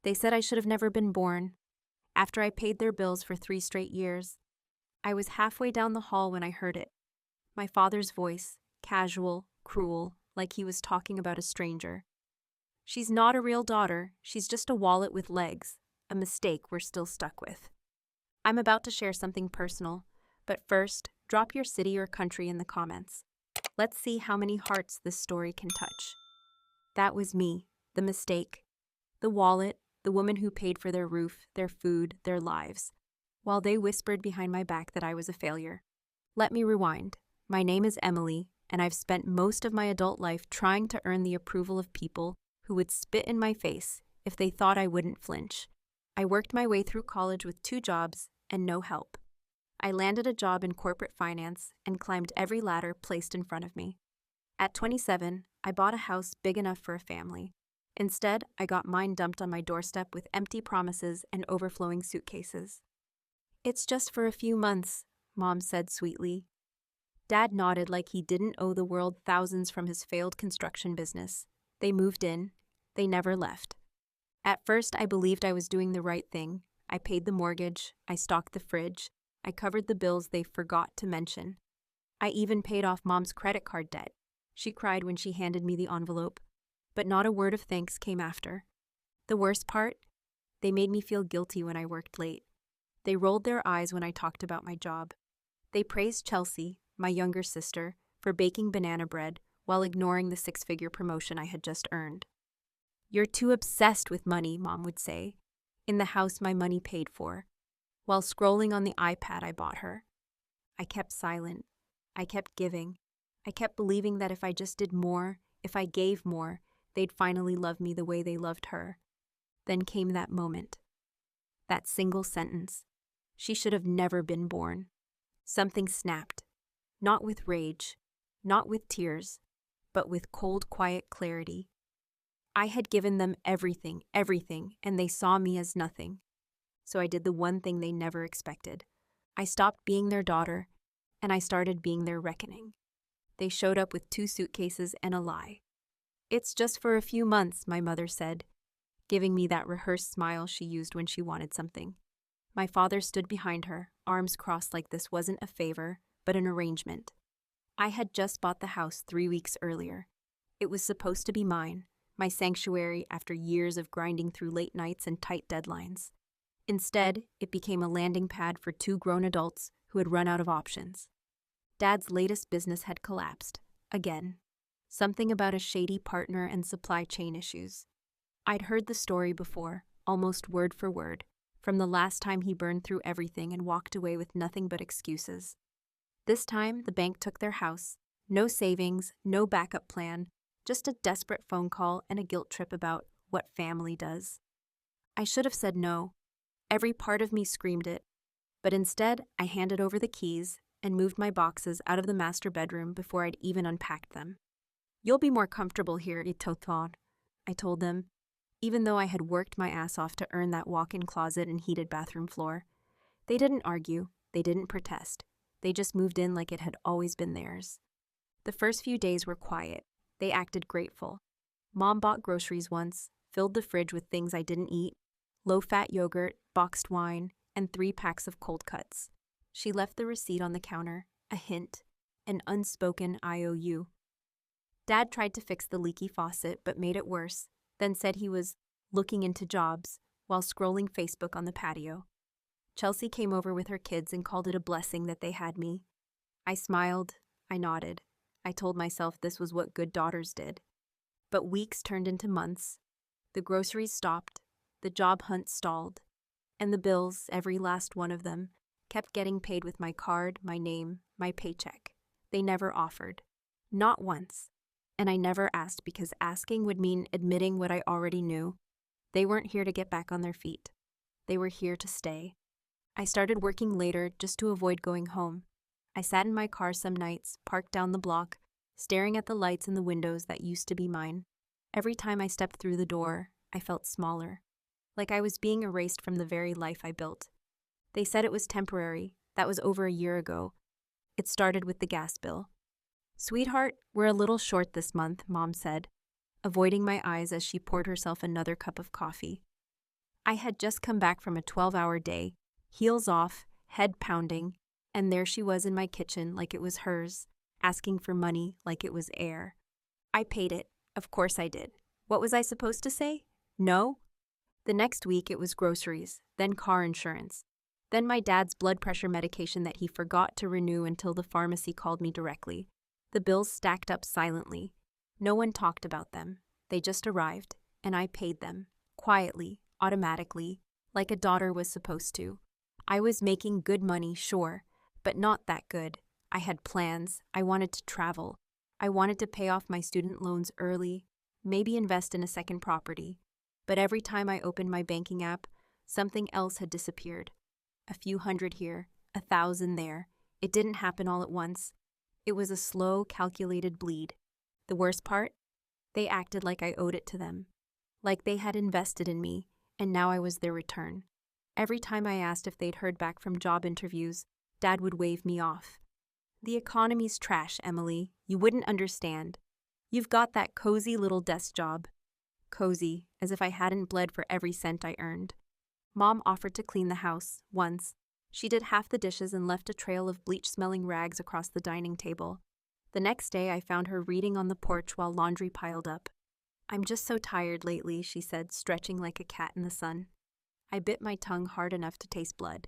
They said I should have never been born. After I paid their bills for 3 straight years, I was halfway down the hall when I heard it. My father's voice, casual, cruel, like he was talking about a stranger. She's not a real daughter, she's just a wallet with legs, a mistake we're still stuck with. I'm about to share something personal, but first, drop your city or country in the comments. Let's see how many hearts this story can touch. That was me, the mistake. The wallet, the woman who paid for their roof, their food, their lives, while they whispered behind my back that I was a failure. Let me rewind. My name is Emily, and I've spent most of my adult life trying to earn the approval of people who would spit in my face if they thought I wouldn't flinch. I worked my way through college with 2 jobs and no help. I landed a job in corporate finance and climbed every ladder placed in front of me. At 27, I bought a house big enough for a family. Instead, I got mine dumped on my doorstep with empty promises and overflowing suitcases. It's just for a few months, Mom said sweetly. Dad nodded like he didn't owe the world thousands from his failed construction business. They moved in. They never left. At first, I believed I was doing the right thing. I paid the mortgage. I stocked the fridge. I covered the bills they forgot to mention. I even paid off Mom's credit card debt. She cried when she handed me the envelope, but not a word of thanks came after. The worst part? They made me feel guilty when I worked late. They rolled their eyes when I talked about my job. They praised Chelsea, my younger sister, for baking banana bread while ignoring the 6-figure promotion I had just earned. You're too obsessed with money, Mom would say, in the house my money paid for, while scrolling on the iPad I bought her. I kept silent. I kept giving. I kept believing that if I just did more, if I gave more, they'd finally love me the way they loved her. Then came that moment. That single sentence. She should have never been born. Something snapped. Not with rage, not with tears, but with cold, quiet clarity. I had given them everything, and they saw me as nothing. So I did the one thing they never expected. I stopped being their daughter, and I started being their reckoning. They showed up with 2 suitcases and a lie. It's just for a few months, my mother said, giving me that rehearsed smile she used when she wanted something. My father stood behind her, arms crossed like this wasn't a favor, but an arrangement. I had just bought the house 3 weeks earlier. It was supposed to be mine, my sanctuary after years of grinding through late nights and tight deadlines. Instead, it became a landing pad for 2 grown adults who had run out of options. Dad's latest business had collapsed, again. Something about a shady partner and supply chain issues. I'd heard the story before, almost word for word, from the last time he burned through everything and walked away with nothing but excuses. This time, the bank took their house. No savings, no backup plan, just a desperate phone call and a guilt trip about what family does. I should have said no. Every part of me screamed it. But instead, I handed over the keys and moved my boxes out of the master bedroom before I'd even unpacked them. You'll be more comfortable here, Itoton, I told them, even though I had worked my ass off to earn that walk-in closet and heated bathroom floor. They didn't argue. They didn't protest. They just moved in like it had always been theirs. The first few days were quiet. They acted grateful. Mom bought groceries once, filled the fridge with things I didn't eat, low-fat yogurt, boxed wine, and 3 packs of cold cuts. She left the receipt on the counter, a hint, an unspoken IOU. Dad tried to fix the leaky faucet but made it worse, then said he was looking into jobs while scrolling Facebook on the patio. Chelsea came over with her kids and called it a blessing that they had me. I smiled. I nodded. I told myself this was what good daughters did. But weeks turned into months. The groceries stopped. The job hunt stalled. And the bills, every last one of them, kept getting paid with my card, my name, my paycheck. They never offered. Not once. And I never asked because asking would mean admitting what I already knew. They weren't here to get back on their feet. They were here to stay. I started working later just to avoid going home. I sat in my car some nights, parked down the block, staring at the lights in the windows that used to be mine. Every time I stepped through the door, I felt smaller, like I was being erased from the very life I built. They said it was temporary. That was over a year ago. It started with the gas bill. "Sweetheart, we're a little short this month," Mom said, avoiding my eyes as she poured herself another cup of coffee. I had just come back from a 12-hour day, heels off, head pounding, and there she was in my kitchen like it was hers, asking for money like it was air. I paid it. Of course I did. What was I supposed to say? No? The next week it was groceries, then car insurance, then my dad's blood pressure medication that he forgot to renew until the pharmacy called me directly. The bills stacked up silently. No one talked about them. They just arrived, and I paid them, quietly, automatically, like a daughter was supposed to. I was making good money, sure, but not that good. I had plans. I wanted to travel. I wanted to pay off my student loans early, maybe invest in a second property. But every time I opened my banking app, something else had disappeared. A few hundred here, 1,000 there. It didn't happen all at once. It was a slow, calculated bleed. The worst part? They acted like I owed it to them. Like they had invested in me, and now I was their return. Every time I asked if they'd heard back from job interviews, Dad would wave me off. The economy's trash, Emily. You wouldn't understand. You've got that cozy little desk job. Cozy, as if I hadn't bled for every cent I earned. Mom offered to clean the house, once. She did half the dishes and left a trail of bleach-smelling rags across the dining table. The next day I found her reading on the porch while laundry piled up. I'm just so tired lately, she said, stretching like a cat in the sun. I bit my tongue hard enough to taste blood.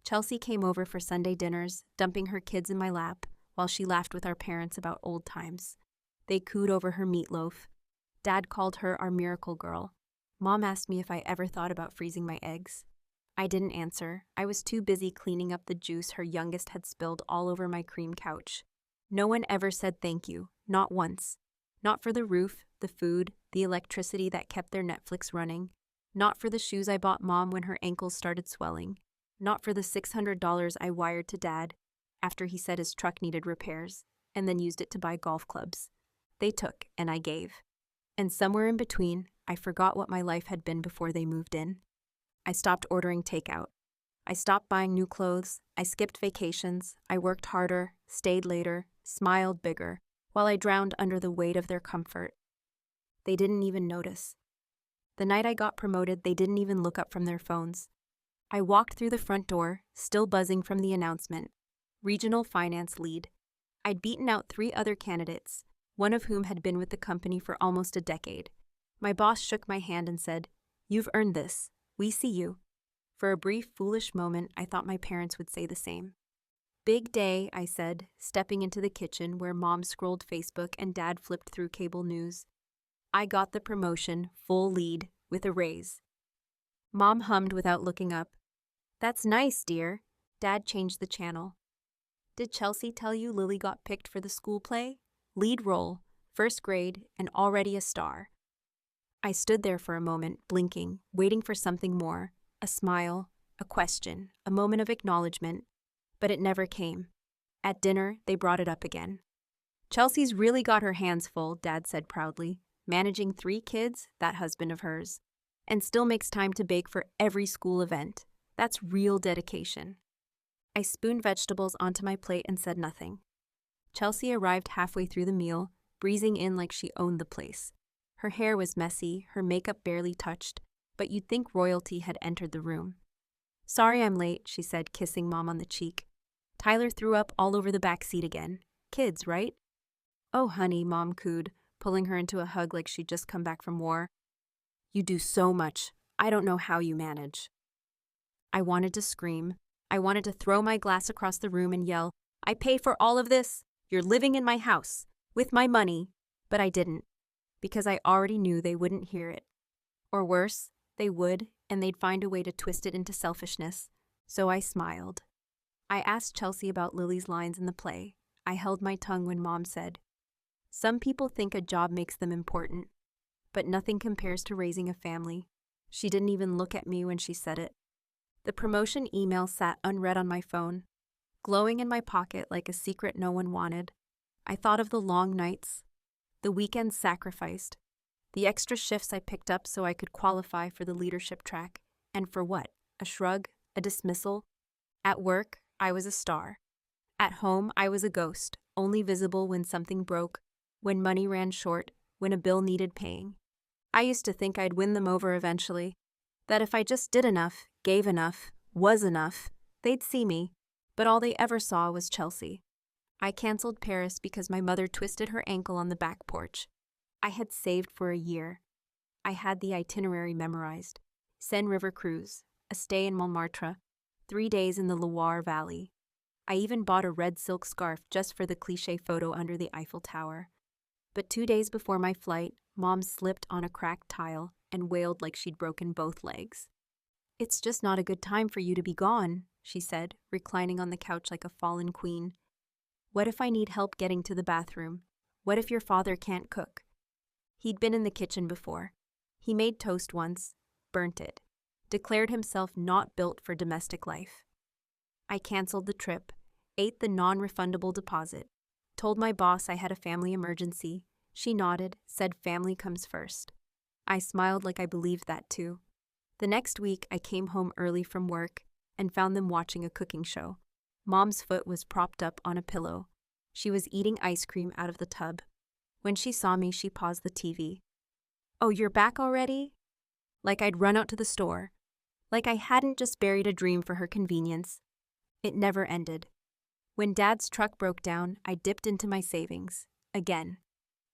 Chelsea came over for Sunday dinners, dumping her kids in my lap, while she laughed with our parents about old times. They cooed over her meatloaf. Dad called her our miracle girl. Mom asked me if I ever thought about freezing my eggs. I didn't answer. I was too busy cleaning up the juice her youngest had spilled all over my cream couch. No one ever said thank you, not once. Not for the roof, the food, the electricity that kept their Netflix running. Not for the shoes I bought Mom when her ankles started swelling. Not for the $600 I wired to Dad after he said his truck needed repairs, and then used it to buy golf clubs. They took, and I gave. And somewhere in between, I forgot what my life had been before they moved in. I stopped ordering takeout. I stopped buying new clothes. I skipped vacations. I worked harder, stayed later, smiled bigger, while I drowned under the weight of their comfort. They didn't even notice. The night I got promoted, they didn't even look up from their phones. I walked through the front door, still buzzing from the announcement. Regional finance lead. I'd beaten out 3 other candidates, one of whom had been with the company for almost a decade. My boss shook my hand and said, "You've earned this. We see you." For a brief, foolish moment, I thought my parents would say the same. "Big day," I said, stepping into the kitchen where Mom scrolled Facebook and Dad flipped through cable news. I got the promotion, full lead, with a raise. Mom hummed without looking up. "That's nice, dear." Dad changed the channel. "Did Chelsea tell you Lily got picked for the school play? Lead role, first grade, and already a star." I stood there for a moment, blinking, waiting for something more. A smile, a question, a moment of acknowledgement. But it never came. At dinner, they brought it up again. "Chelsea's really got her hands full," Dad said proudly. "Managing 3 kids, that husband of hers. And still makes time to bake for every school event. That's real dedication." I spooned vegetables onto my plate and said nothing. Chelsea arrived halfway through the meal, breezing in like she owned the place. Her hair was messy, her makeup barely touched, but you'd think royalty had entered the room. "Sorry I'm late," she said, kissing Mom on the cheek. "Tyler threw up all over the back seat again. Kids, right?" "Oh, honey," Mom cooed, pulling her into a hug like she'd just come back from war. "You do so much. I don't know how you manage." I wanted to scream. I wanted to throw my glass across the room and yell, "I pay for all of this. You're living in my house, with my money." But I didn't, because I already knew they wouldn't hear it. Or worse, they would, and they'd find a way to twist it into selfishness. So I smiled. I asked Chelsea about Lily's lines in the play. I held my tongue when Mom said, "Some people think a job makes them important, but nothing compares to raising a family." She didn't even look at me when she said it. The promotion email sat unread on my phone, glowing in my pocket like a secret no one wanted. I thought of the long nights, the weekends sacrificed, the extra shifts I picked up so I could qualify for the leadership track. And for what? A shrug? A dismissal? At work, I was a star. At home, I was a ghost, only visible when something broke, when money ran short, when a bill needed paying. I used to think I'd win them over eventually. That if I just did enough, gave enough, was enough, they'd see me, but all they ever saw was Chelsea. I canceled Paris because my mother twisted her ankle on the back porch. I had saved for a year. I had the itinerary memorized. Seine River cruise, a stay in Montmartre, 3 days in the Loire Valley. I even bought a red silk scarf just for the cliché photo under the Eiffel Tower. But 2 days before my flight, Mom slipped on a cracked tile and wailed like she'd broken both legs. "It's just not a good time for you to be gone," she said, reclining on the couch like a fallen queen. "What if I need help getting to the bathroom? What if your father can't cook?" He'd been in the kitchen before. He made toast once, burnt it, declared himself not built for domestic life. I canceled the trip, ate the non-refundable deposit, told my boss I had a family emergency. She nodded, said family comes first. I smiled like I believed that too. The next week, I came home early from work and found them watching a cooking show. Mom's foot was propped up on a pillow. She was eating ice cream out of the tub. When she saw me, she paused the TV. "Oh, you're back already?" Like I'd run out to the store. Like I hadn't just buried a dream for her convenience. It never ended. When Dad's truck broke down, I dipped into my savings. Again.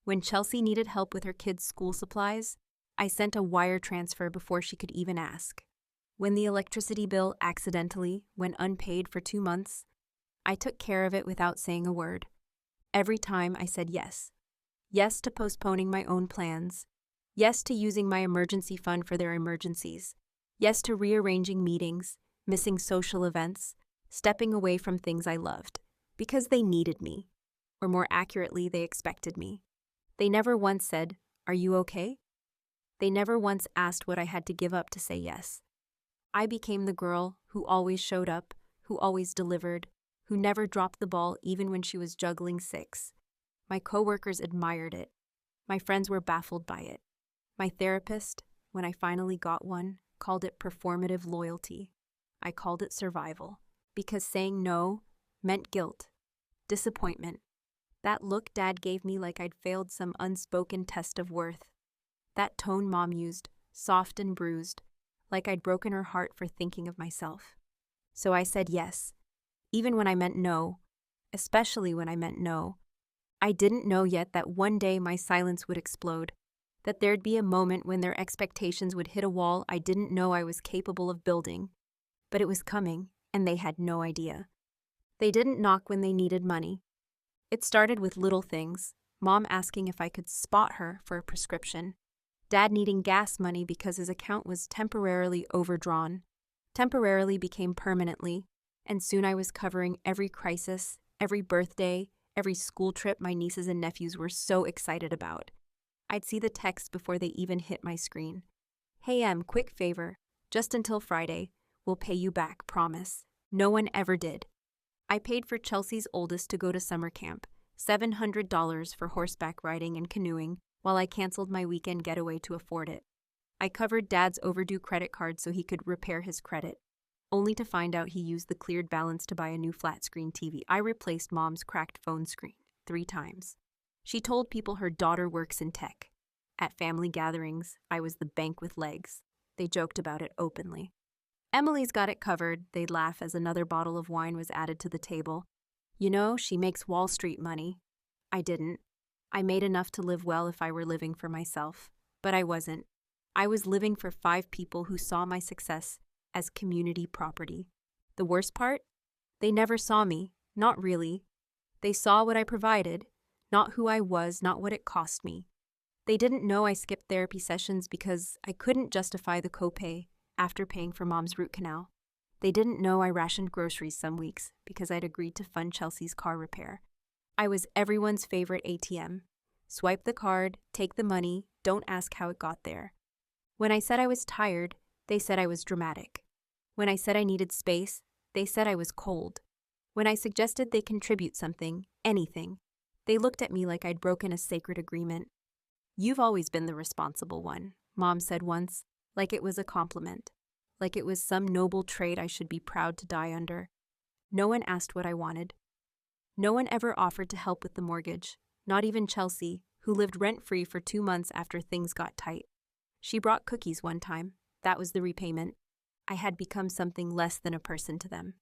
When Chelsea needed help with her kids' school supplies, I sent a wire transfer before she could even ask. When the electricity bill accidentally went unpaid for 2 months, I took care of it without saying a word. Every time I said yes. Yes to postponing my own plans. Yes to using my emergency fund for their emergencies. Yes to rearranging meetings, missing social events, stepping away from things I loved, because they needed me. Or more accurately, they expected me. They never once said, "Are you okay?" They never once asked what I had to give up to say yes. I became the girl who always showed up, who always delivered, who never dropped the ball even when she was juggling 6. My coworkers admired it. My friends were baffled by it. My therapist, when I finally got one, called it performative loyalty. I called it survival, because saying no meant guilt, disappointment. That look Dad gave me like I'd failed some unspoken test of worth. That tone Mom used, soft and bruised, like I'd broken her heart for thinking of myself. So I said yes, even when I meant no, especially when I meant no. I didn't know yet that one day my silence would explode, that there'd be a moment when their expectations would hit a wall I didn't know I was capable of building. But it was coming, and they had no idea. They didn't knock when they needed money. It started with little things, Mom asking if I could spot her for a prescription, Dad needing gas money because his account was temporarily overdrawn. Temporarily became permanently, and soon I was covering every crisis, every birthday, every school trip my nieces and nephews were so excited about. I'd see the text before they even hit my screen. "Hey Em, quick favor, just until Friday. We'll pay you back, promise." No one ever did. I paid for Chelsea's oldest to go to summer camp, $700 for horseback riding and canoeing, while I canceled my weekend getaway to afford it. I covered Dad's overdue credit card so he could repair his credit, only to find out he used the cleared balance to buy a new flat-screen TV. I replaced Mom's cracked phone screen 3 times. She told people her daughter works in tech. At family gatherings, I was the bank with legs. They joked about it openly. "Emily's got it covered," they'd laugh as another bottle of wine was added to the table. "You know, she makes Wall Street money." I didn't. I made enough to live well if I were living for myself. But I wasn't. I was living for 5 people who saw my success as community property. The worst part? They never saw me. Not really. They saw what I provided, not who I was, not what it cost me. They didn't know I skipped therapy sessions because I couldn't justify the copay after paying for Mom's root canal. They didn't know I rationed groceries some weeks because I'd agreed to fund Chelsea's car repair. I was everyone's favorite ATM. Swipe the card, take the money, don't ask how it got there. When I said I was tired, they said I was dramatic. When I said I needed space, they said I was cold. When I suggested they contribute something, anything, they looked at me like I'd broken a sacred agreement. "You've always been the responsible one," Mom said once, like it was a compliment, like it was some noble trait I should be proud to die under. No one asked what I wanted. No one ever offered to help with the mortgage, not even Chelsea, who lived rent-free for 2 months after things got tight. She brought cookies one time, That was the repayment. I had become something less than a person to them.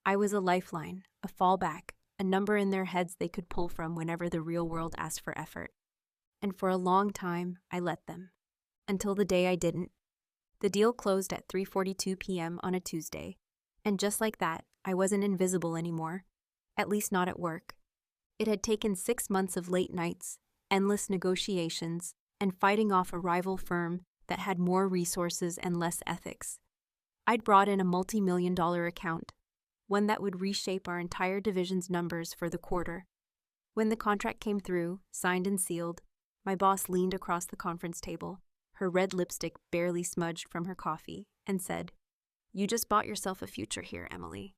I was a lifeline, a fallback, a number in their heads they could pull from whenever the real world asked for effort. And for a long time, I let them. Until the day I didn't. The deal closed at 3:42 p.m. on a Tuesday. And just like that, I wasn't invisible anymore. At least not at work. It had taken 6 months of late nights, endless negotiations, and fighting off a rival firm that had more resources and less ethics. I'd brought in a multi-million-dollar account, one that would reshape our entire division's numbers for the quarter. When the contract came through, signed and sealed, my boss leaned across the conference table, her red lipstick barely smudged from her coffee, and said, "You just bought yourself a future here, Emily."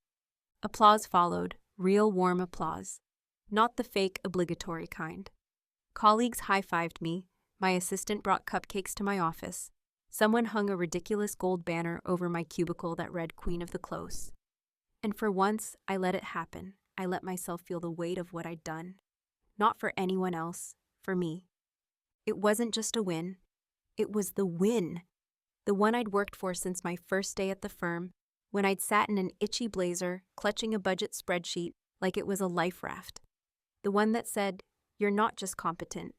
Applause followed, real warm applause, not the fake obligatory kind. Colleagues high-fived me, my assistant brought cupcakes to my office, someone hung a ridiculous gold banner over my cubicle that read Queen of the Close. And for once, I let it happen. I let myself feel the weight of what I'd done. Not for anyone else, for me. It wasn't just a win. It was the win. The one I'd worked for since my first day at the firm, when I'd sat in an itchy blazer, clutching a budget spreadsheet like it was a life raft. The one that said, "You're not just competent,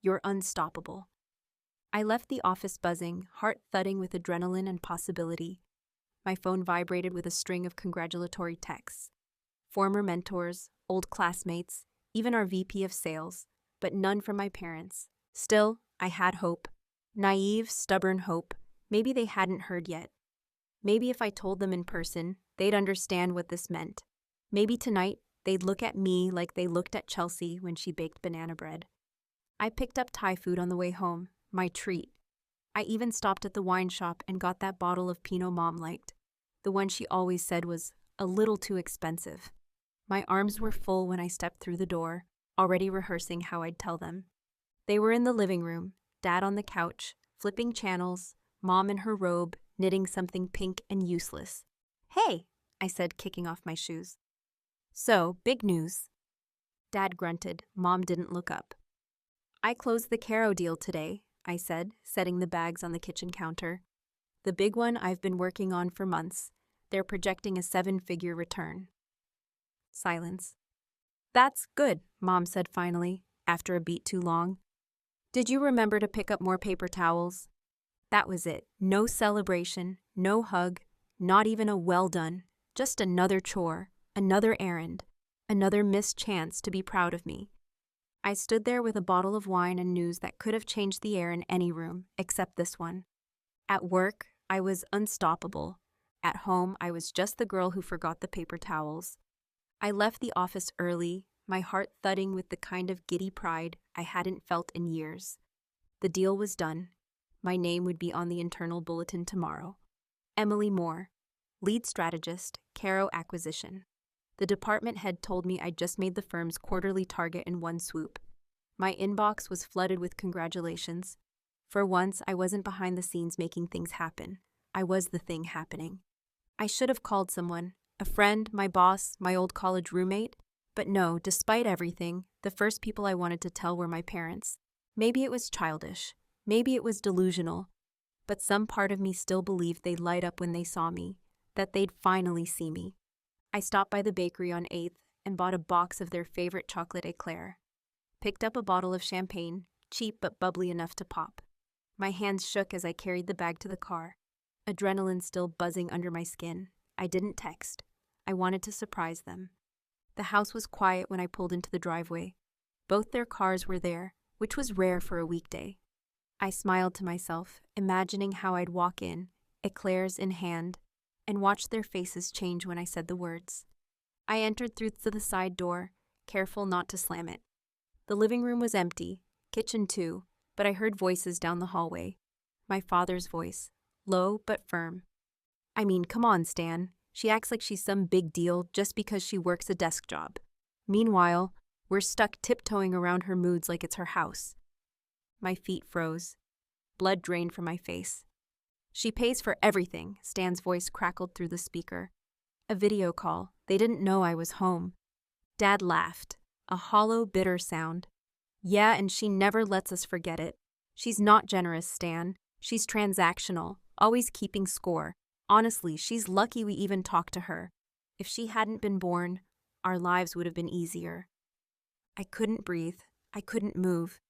you're unstoppable." I left the office buzzing, heart thudding with adrenaline and possibility. My phone vibrated with a string of congratulatory texts. Former mentors, old classmates, even our VP of sales, but none from my parents. Still, I had hope. Naive, stubborn hope. Maybe they hadn't heard yet. Maybe if I told them in person, they'd understand what this meant. Maybe tonight, they'd look at me like they looked at Chelsea when she baked banana bread. I picked up Thai food on the way home, my treat. I even stopped at the wine shop and got that bottle of Pinot Mom liked, the one she always said was a little too expensive. My arms were full when I stepped through the door, already rehearsing how I'd tell them. They were in the living room, Dad on the couch, flipping channels, Mom in her robe, knitting something pink and useless. "Hey," I said, kicking off my shoes. "So, big news." Dad grunted. Mom didn't look up. "I closed the Caro deal today," I said, setting the bags on the kitchen counter. "The big one I've been working on for months. They're projecting a 7-figure return." Silence. "That's good," Mom said finally, after a beat too long. "Did you remember to pick up more paper towels?" That was it. No celebration, no hug, not even a well done, just another chore, another errand, another missed chance to be proud of me. I stood there with a bottle of wine and news that could have changed the air in any room, except this one. At work, I was unstoppable. At home, I was just the girl who forgot the paper towels. I left the office early, my heart thudding with the kind of giddy pride I hadn't felt in years. The deal was done. My name would be on the internal bulletin tomorrow. Emily Moore, lead strategist, Caro Acquisition. The department head told me I'd just made the firm's quarterly target in one swoop. My inbox was flooded with congratulations. For once, I wasn't behind the scenes making things happen. I was the thing happening. I should have called someone, a friend, my boss, my old college roommate. But no, despite everything, the first people I wanted to tell were my parents. Maybe it was childish. Maybe it was delusional. But some part of me still believed they'd light up when they saw me, that they'd finally see me. I stopped by the bakery on 8th and bought a box of their favorite chocolate eclair. Picked up a bottle of champagne, cheap but bubbly enough to pop. My hands shook as I carried the bag to the car. Adrenaline still buzzing under my skin. I didn't text. I wanted to surprise them. The house was quiet when I pulled into the driveway. Both their cars were there, which was rare for a weekday. I smiled to myself, imagining how I'd walk in, eclairs in hand, and watch their faces change when I said the words. I entered through the side door, careful not to slam it. The living room was empty, kitchen too, but I heard voices down the hallway. My father's voice, low but firm. "I mean, come on, Stan. She acts like she's some big deal just because she works a desk job. Meanwhile, we're stuck tiptoeing around her moods like it's her house." My feet froze. Blood drained from my face. "She pays for everything," Stan's voice crackled through the speaker. A video call. They didn't know I was home. Dad laughed. A hollow, bitter sound. "Yeah, and she never lets us forget it. She's not generous, Stan. She's transactional. always keeping score. Honestly, she's lucky we even talked to her. If she hadn't been born, our lives would have been easier. I couldn't breathe. I couldn't move.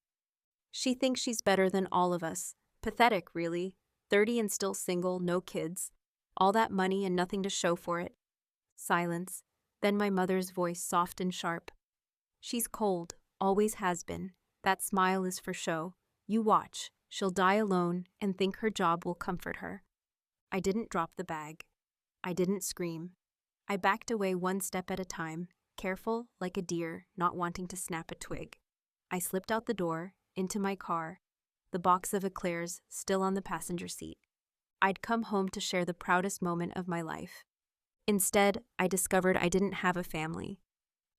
She thinks she's better than all of us. Pathetic, really. 30 and still single, no kids. All that money and nothing to show for it. Silence. Then my mother's voice, soft and sharp. She's cold, always has been. That smile is for show. You watch. She'll die alone and think her job will comfort her. I didn't drop the bag. I didn't scream. I backed away one step at a time, careful like a deer, not wanting to snap a twig. I slipped out the door, into my car, the box of eclairs still on the passenger seat. I'd come home to share the proudest moment of my life. Instead, I discovered I didn't have a family.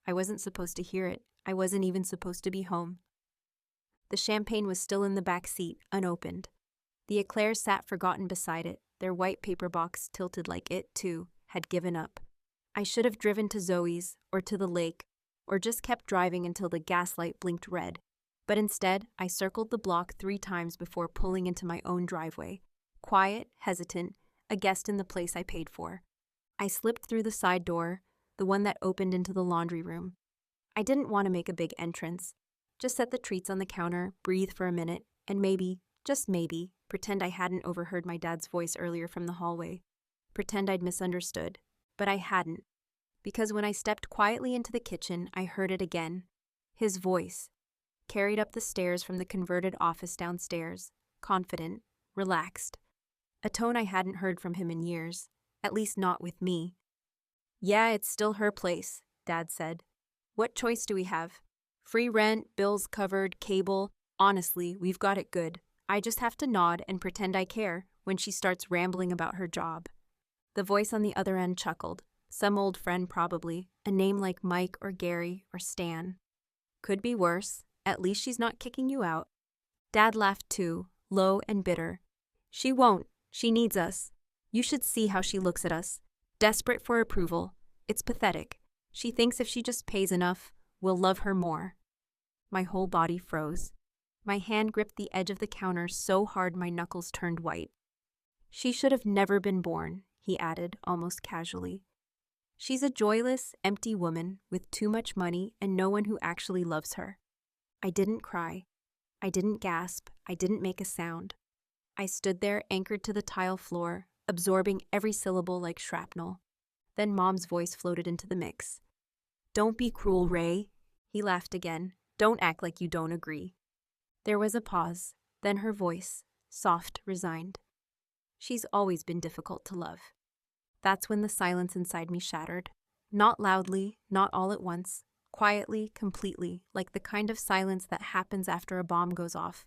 I wasn't supposed to hear it. I wasn't even supposed to be home. The champagne was still in the back seat, unopened. The eclairs sat forgotten beside it, their white paper box tilted like it, too, had given up. I should have driven to Zoe's, or to the lake, or just kept driving until the gaslight blinked red. But instead, I circled the block 3 times before pulling into my own driveway. Quiet, hesitant, a guest in the place I paid for. I slipped through the side door, the one that opened into the laundry room. I didn't want to make a big entrance. Just set the treats on the counter, breathe for a minute, and maybe, just maybe, pretend I hadn't overheard my dad's voice earlier from the hallway. Pretend I'd misunderstood. But I hadn't. Because when I stepped quietly into the kitchen, I heard it again. His voice, carried up the stairs from the converted office downstairs, confident, relaxed. A tone I hadn't heard from him in years, at least not with me. Yeah, it's still her place, Dad said. What choice do we have? Free rent, bills covered, cable. Honestly, we've got it good. I just have to nod and pretend I care when she starts rambling about her job. The voice on the other end chuckled. Some old friend probably, a name like Mike or Gary or Stan. Could be worse. At least she's not kicking you out. Dad laughed too, low and bitter. She won't. She needs us. You should see how she looks at us. Desperate for approval. It's pathetic. She thinks if she just pays enough, we'll love her more. My whole body froze. My hand gripped the edge of the counter so hard my knuckles turned white. She should have never been born, he added, almost casually. She's a joyless, empty woman with too much money and no one who actually loves her. I didn't cry. I didn't gasp. I didn't make a sound. I stood there anchored to the tile floor, absorbing every syllable like shrapnel. Then Mom's voice floated into the mix. Don't be cruel, Ray. He laughed again. Don't act like you don't agree. There was a pause, then her voice, soft, resigned. She's always been difficult to love. That's when the silence inside me shattered. Not loudly, not all at once. Quietly, completely, like the kind of silence that happens after a bomb goes off.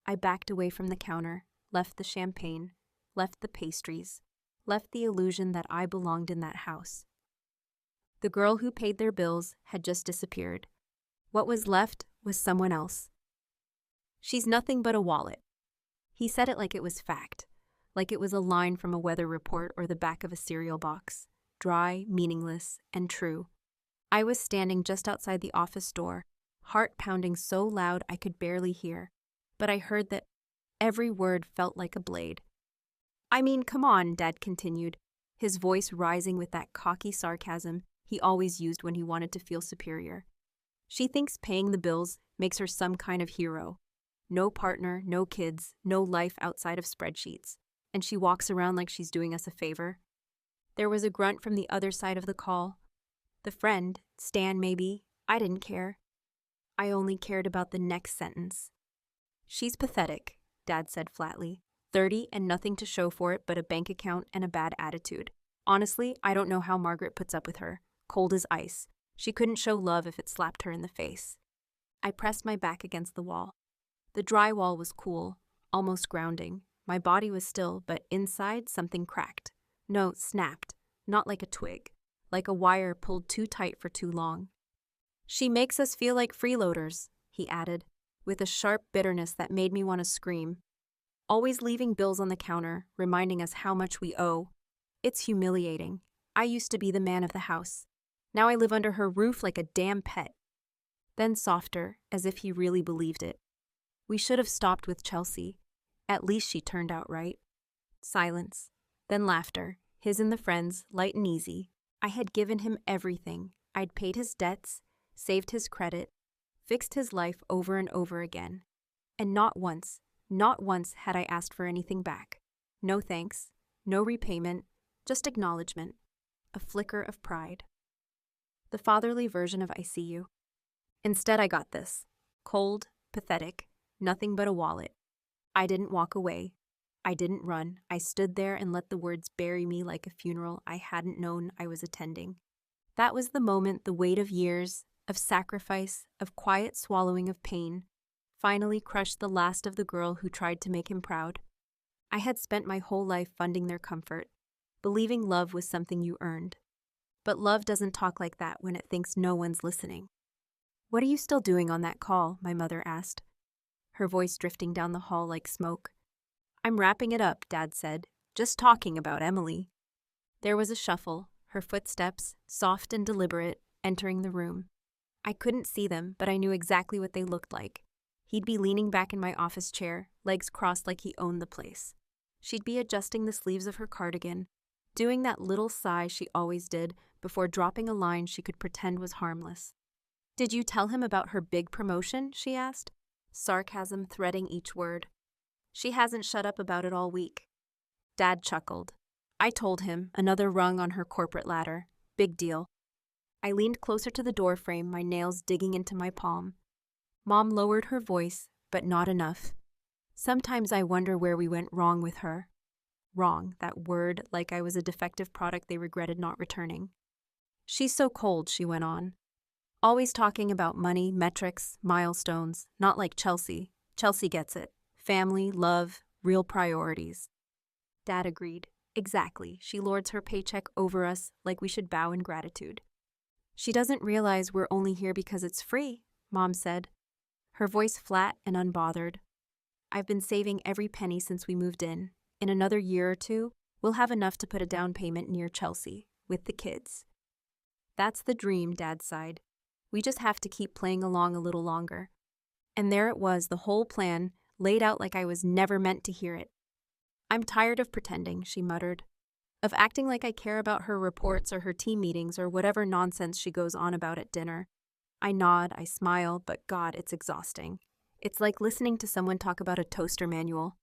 I backed away from the counter, left the champagne, left the pastries, left the illusion that I belonged in that house. The girl who paid their bills had just disappeared. What was left was someone else. She's nothing but a wallet. He said it like it was fact, like it was a line from a weather report or the back of a cereal box, dry, meaningless, and true. I was standing just outside the office door, heart pounding so loud I could barely hear, but I heard that every word felt like a blade. I mean, come on, Dad continued, his voice rising with that cocky sarcasm he always used when he wanted to feel superior. She thinks paying the bills makes her some kind of hero. No partner, no kids, no life outside of spreadsheets, and she walks around like she's doing us a favor. There was a grunt from the other side of the call. The friend, Stan maybe, I didn't care. I only cared about the next sentence. She's pathetic, Dad said flatly. 30 and nothing to show for it but a bank account and a bad attitude. Honestly, I don't know how Margaret puts up with her. Cold as ice. She couldn't show love if it slapped her in the face. I pressed my back against the wall. The drywall was cool, almost grounding. My body was still, but inside something cracked. No, snapped. Not like a twig. Like a wire pulled too tight for too long. She makes us feel like freeloaders, he added, with a sharp bitterness that made me want to scream. Always leaving bills on the counter, reminding us how much we owe. It's humiliating. I used to be the man of the house. Now I live under her roof like a damn pet. Then softer, as if he really believed it. We should have stopped with Chelsea. At least she turned out right. Silence. Then laughter, his and the friends, light and easy. I had given him everything. I'd paid his debts, saved his credit, fixed his life over and over again. And not once had I asked for anything back. No thanks, no repayment, just acknowledgement, a flicker of pride. The fatherly version of I see you. Instead, I got this. Cold, pathetic, nothing but a wallet. I didn't walk away. I didn't run. I stood there and let the words bury me like a funeral I hadn't known I was attending. That was the moment the weight of years, of sacrifice, of quiet swallowing of pain, finally crushed the last of the girl who tried to make him proud. I had spent my whole life funding their comfort, believing love was something you earned. But love doesn't talk like that when it thinks no one's listening. "What are you still doing on that call?" my mother asked, her voice drifting down the hall like smoke. "I'm wrapping it up," Dad said. "Just talking about Emily." There was a shuffle, her footsteps, soft and deliberate, entering the room. I couldn't see them, but I knew exactly what they looked like. He'd be leaning back in my office chair, legs crossed like he owned the place. She'd be adjusting the sleeves of her cardigan, doing that little sigh she always did before dropping a line she could pretend was harmless. "Did you tell him about her big promotion?" she asked, sarcasm threading each word. "She hasn't shut up about it all week." Dad chuckled. "I told him, another rung on her corporate ladder. Big deal." I leaned closer to the doorframe, my nails digging into my palm. Mom lowered her voice, but not enough. "Sometimes I wonder where we went wrong with her." Wrong, that word, like I was a defective product they regretted not returning. "She's so cold," she went on. "Always talking about money, metrics, milestones, not like Chelsea. Chelsea gets it. Family, love, real priorities." Dad agreed. "Exactly. She lords her paycheck over us like we should bow in gratitude." "She doesn't realize we're only here because it's free," Mom said, her voice flat and unbothered. "I've been saving every penny since we moved in. In another year or two, we'll have enough to put a down payment near Chelsea, with the kids." "That's the dream," Dad sighed. "We just have to keep playing along a little longer." And there it was, the whole plan, laid out like I was never meant to hear it. "I'm tired of pretending," she muttered. "Of acting like I care about her reports or her team meetings or whatever nonsense she goes on about at dinner." I nod, I smile, but God, it's exhausting. It's like listening to someone talk about a toaster manual.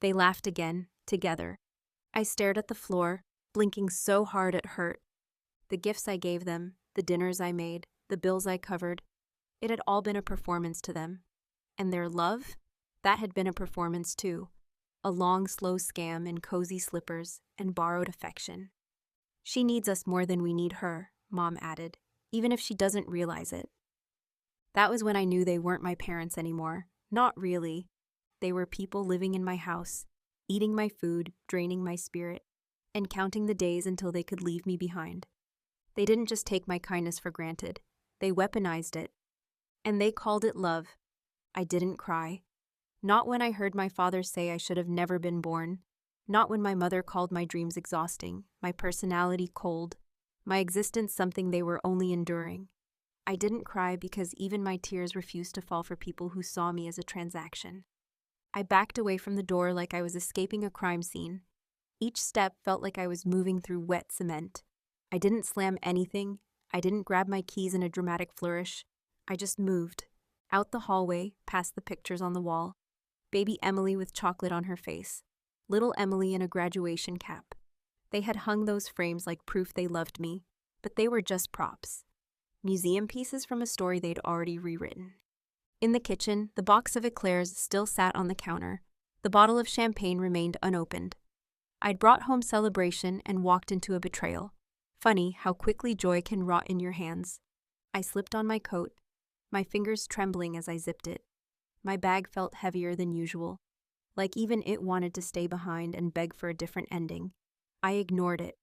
They laughed again, together. I stared at the floor, blinking so hard it hurt. The gifts I gave them, the dinners I made, the bills I covered, it had all been a performance to them. And their love? That had been a performance too. A long, slow scam in cozy slippers and borrowed affection. "She needs us more than we need her," Mom added, "even if she doesn't realize it." That was when I knew they weren't my parents anymore. Not really. They were people living in my house, eating my food, draining my spirit, and counting the days until they could leave me behind. They didn't just take my kindness for granted. They weaponized it. And they called it love. I didn't cry. Not when I heard my father say I should have never been born. Not when my mother called my dreams exhausting, my personality cold, my existence something they were only enduring. I didn't cry because even my tears refused to fall for people who saw me as a transaction. I backed away from the door like I was escaping a crime scene. Each step felt like I was moving through wet cement. I didn't slam anything. I didn't grab my keys in a dramatic flourish. I just moved. Out the hallway, past the pictures on the wall. Baby Emily with chocolate on her face. Little Emily in a graduation cap. They had hung those frames like proof they loved me, but they were just props. Museum pieces from a story they'd already rewritten. In the kitchen, the box of eclairs still sat on the counter. The bottle of champagne remained unopened. I'd brought home celebration and walked into a betrayal. Funny how quickly joy can rot in your hands. I slipped on my coat, my fingers trembling as I zipped it. My bag felt heavier than usual, like even it wanted to stay behind and beg for a different ending. I ignored it.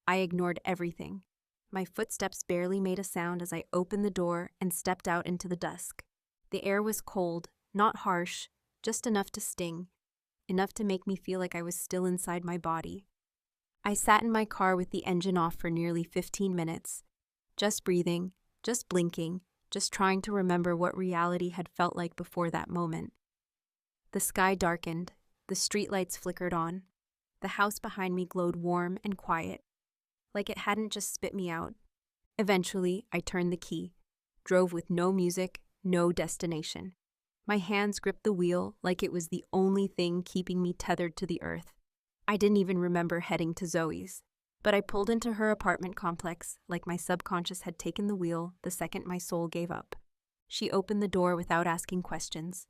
I ignored everything. My footsteps barely made a sound as I opened the door and stepped out into the dusk. The air was cold, not harsh, just enough to sting, enough to make me feel like I was still inside my body. I sat in my car with the engine off for nearly 15 minutes, just breathing, just blinking, just trying to remember what reality had felt like before that moment. The sky darkened, the streetlights flickered on. The house behind me glowed warm and quiet, like it hadn't just spit me out. Eventually, I turned the key, drove with no music, no destination. My hands gripped the wheel like it was the only thing keeping me tethered to the earth. I didn't even remember heading to Zoe's, but I pulled into her apartment complex like my subconscious had taken the wheel the second my soul gave up. She opened the door without asking questions.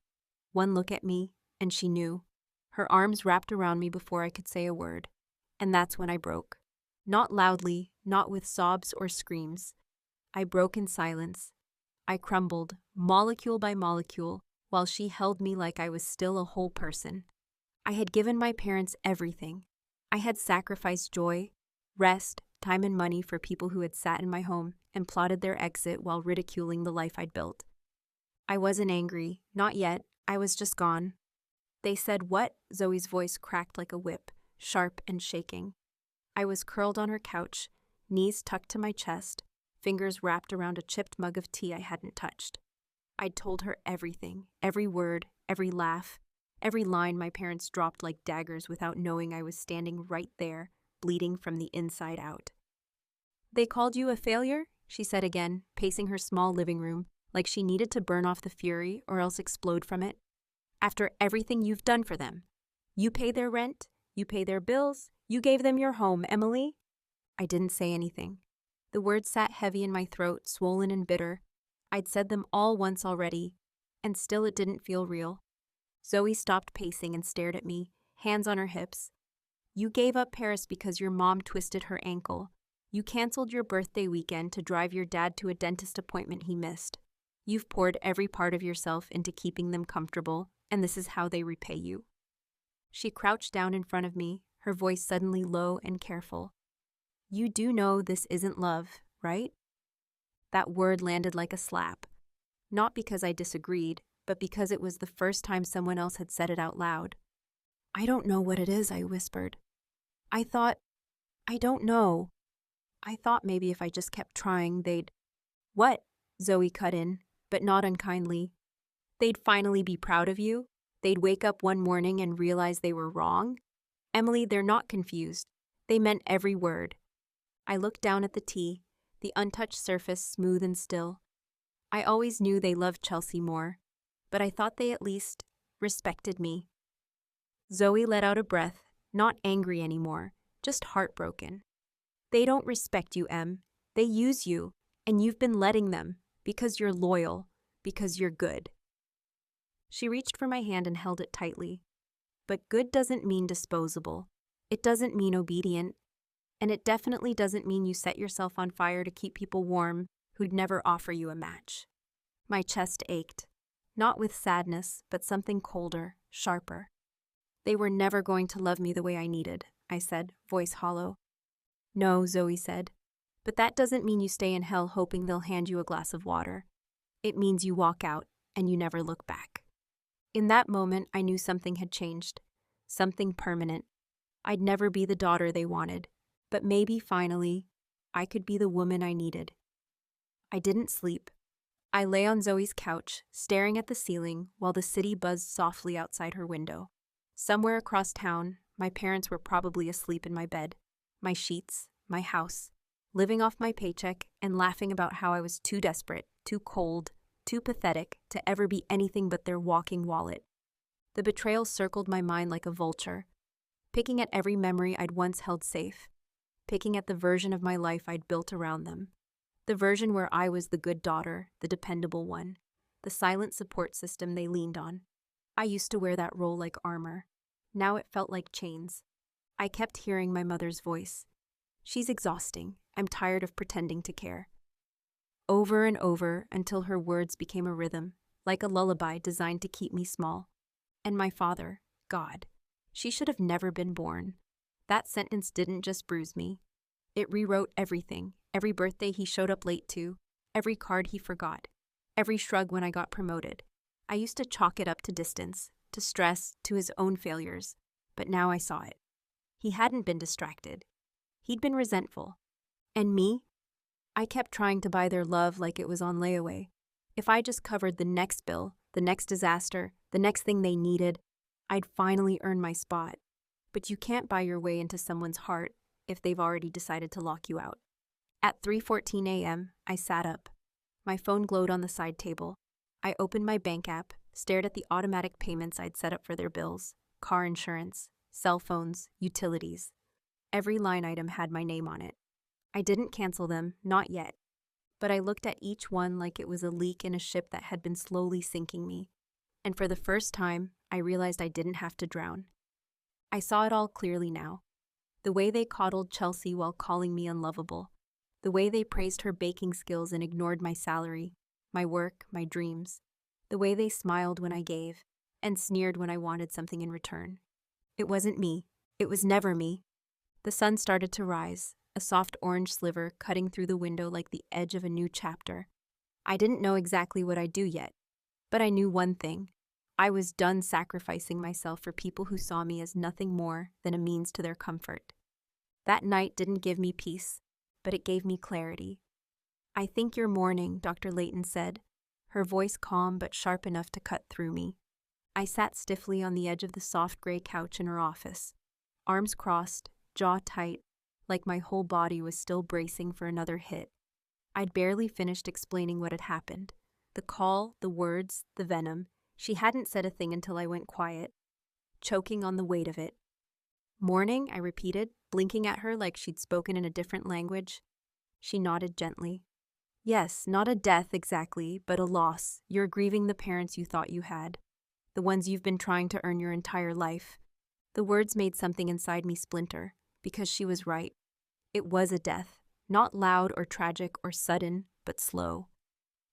One look at me, and she knew. Her arms wrapped around me before I could say a word. And that's when I broke. Not loudly, not with sobs or screams. I broke in silence. I crumbled, molecule by molecule, while she held me like I was still a whole person. I had given my parents everything. I had sacrificed joy, rest, time and money for people who had sat in my home and plotted their exit while ridiculing the life I'd built. I wasn't angry, not yet. I was just gone. They said, "What?" Zoe's voice cracked like a whip, sharp and shaking. I was curled on her couch, knees tucked to my chest, fingers wrapped around a chipped mug of tea I hadn't touched. I'd told her everything, every word, every laugh, every line my parents dropped like daggers without knowing I was standing right there, bleeding from the inside out. "They called you a failure?" she said again, pacing her small living room, like she needed to burn off the fury or else explode from it. "After everything you've done for them. You pay their rent, you pay their bills, you gave them your home, Emily." I didn't say anything. The words sat heavy in my throat, swollen and bitter. I'd said them all once already, and still it didn't feel real. Zoe stopped pacing and stared at me, hands on her hips. "You gave up Paris because your mom twisted her ankle. You canceled your birthday weekend to drive your dad to a dentist appointment he missed. You've poured every part of yourself into keeping them comfortable, and this is how they repay you." She crouched down in front of me, her voice suddenly low and careful. "You do know this isn't love, right?" That word landed like a slap. Not because I disagreed, but because it was the first time someone else had said it out loud. "I don't know what it is," I whispered. I don't know. I thought maybe if I just kept trying, they'd—" "What?" Zoe cut in, but not unkindly. "They'd finally be proud of you? They'd wake up one morning and realize they were wrong? Emily, they're not confused. They meant every word." I looked down at the tea, the untouched surface smooth and still. I always knew they loved Chelsea more, but I thought they at least respected me. Zoe let out a breath, not angry anymore, just heartbroken. "They don't respect you, Em. They use you, and you've been letting them, because you're loyal, because you're good." She reached for my hand and held it tightly. But good doesn't mean disposable. It doesn't mean obedient. And it definitely doesn't mean you set yourself on fire to keep people warm who'd never offer you a match. My chest ached, not with sadness, but something colder, sharper. "They were never going to love me the way I needed," I said, voice hollow. "No," Zoe said, "but that doesn't mean you stay in hell hoping they'll hand you a glass of water. It means you walk out and you never look back." In that moment, I knew something had changed, something permanent. I'd never be the daughter they wanted, but maybe finally, I could be the woman I needed. I didn't sleep. I lay on Zoe's couch, staring at the ceiling while the city buzzed softly outside her window. Somewhere across town, my parents were probably asleep in my bed, my sheets, my house, living off my paycheck and laughing about how I was too desperate, too cold, too pathetic to ever be anything but their walking wallet. The betrayal circled my mind like a vulture, picking at every memory I'd once held safe, picking at the version of my life I'd built around them, the version where I was the good daughter, the dependable one, the silent support system they leaned on. I used to wear that role like armor. Now it felt like chains. I kept hearing my mother's voice. "She's exhausting. I'm tired of pretending to care." Over and over until her words became a rhythm, like a lullaby designed to keep me small. And my father, God, she should have never been born. That sentence didn't just bruise me. It rewrote everything, every birthday he showed up late to, every card he forgot, every shrug when I got promoted. I used to chalk it up to distance, to stress, to his own failures, but now I saw it. He hadn't been distracted. He'd been resentful. And me? I kept trying to buy their love like it was on layaway. If I just covered the next bill, the next disaster, the next thing they needed, I'd finally earn my spot. but you can't buy your way into someone's heart if they've already decided to lock you out. At 3:14 a.m., I sat up. My phone glowed on the side table. I opened my bank app, stared at the automatic payments I'd set up for their bills, car insurance, cell phones, utilities. Every line item had my name on it. I didn't cancel them, not yet. But I looked at each one like it was a leak in a ship that had been slowly sinking me. And for the first time, I realized I didn't have to drown. I saw it all clearly now. The way they coddled Chelsea while calling me unlovable. The way they praised her baking skills and ignored my salary, my work, my dreams. The way they smiled when I gave, and sneered when I wanted something in return. It wasn't me. It was never me. The sun started to rise, a soft orange sliver cutting through the window like the edge of a new chapter. I didn't know exactly what I'd do yet, but I knew one thing. I was done sacrificing myself for people who saw me as nothing more than a means to their comfort. That night didn't give me peace, but it gave me clarity. "I think you're mourning," Dr. Layton said, her voice calm but sharp enough to cut through me. I sat stiffly on the edge of the soft gray couch in her office, arms crossed, jaw tight, like my whole body was still bracing for another hit. I'd barely finished explaining what had happened. The call, the words, the venom. She hadn't said a thing until I went quiet, choking on the weight of it. "Mourning?" I repeated, blinking at her like she'd spoken in a different language. She nodded gently. "Yes, not a death exactly, but a loss. You're grieving the parents you thought you had, the ones you've been trying to earn your entire life." The words made something inside me splinter, because she was right. It was a death, not loud or tragic or sudden, but slow.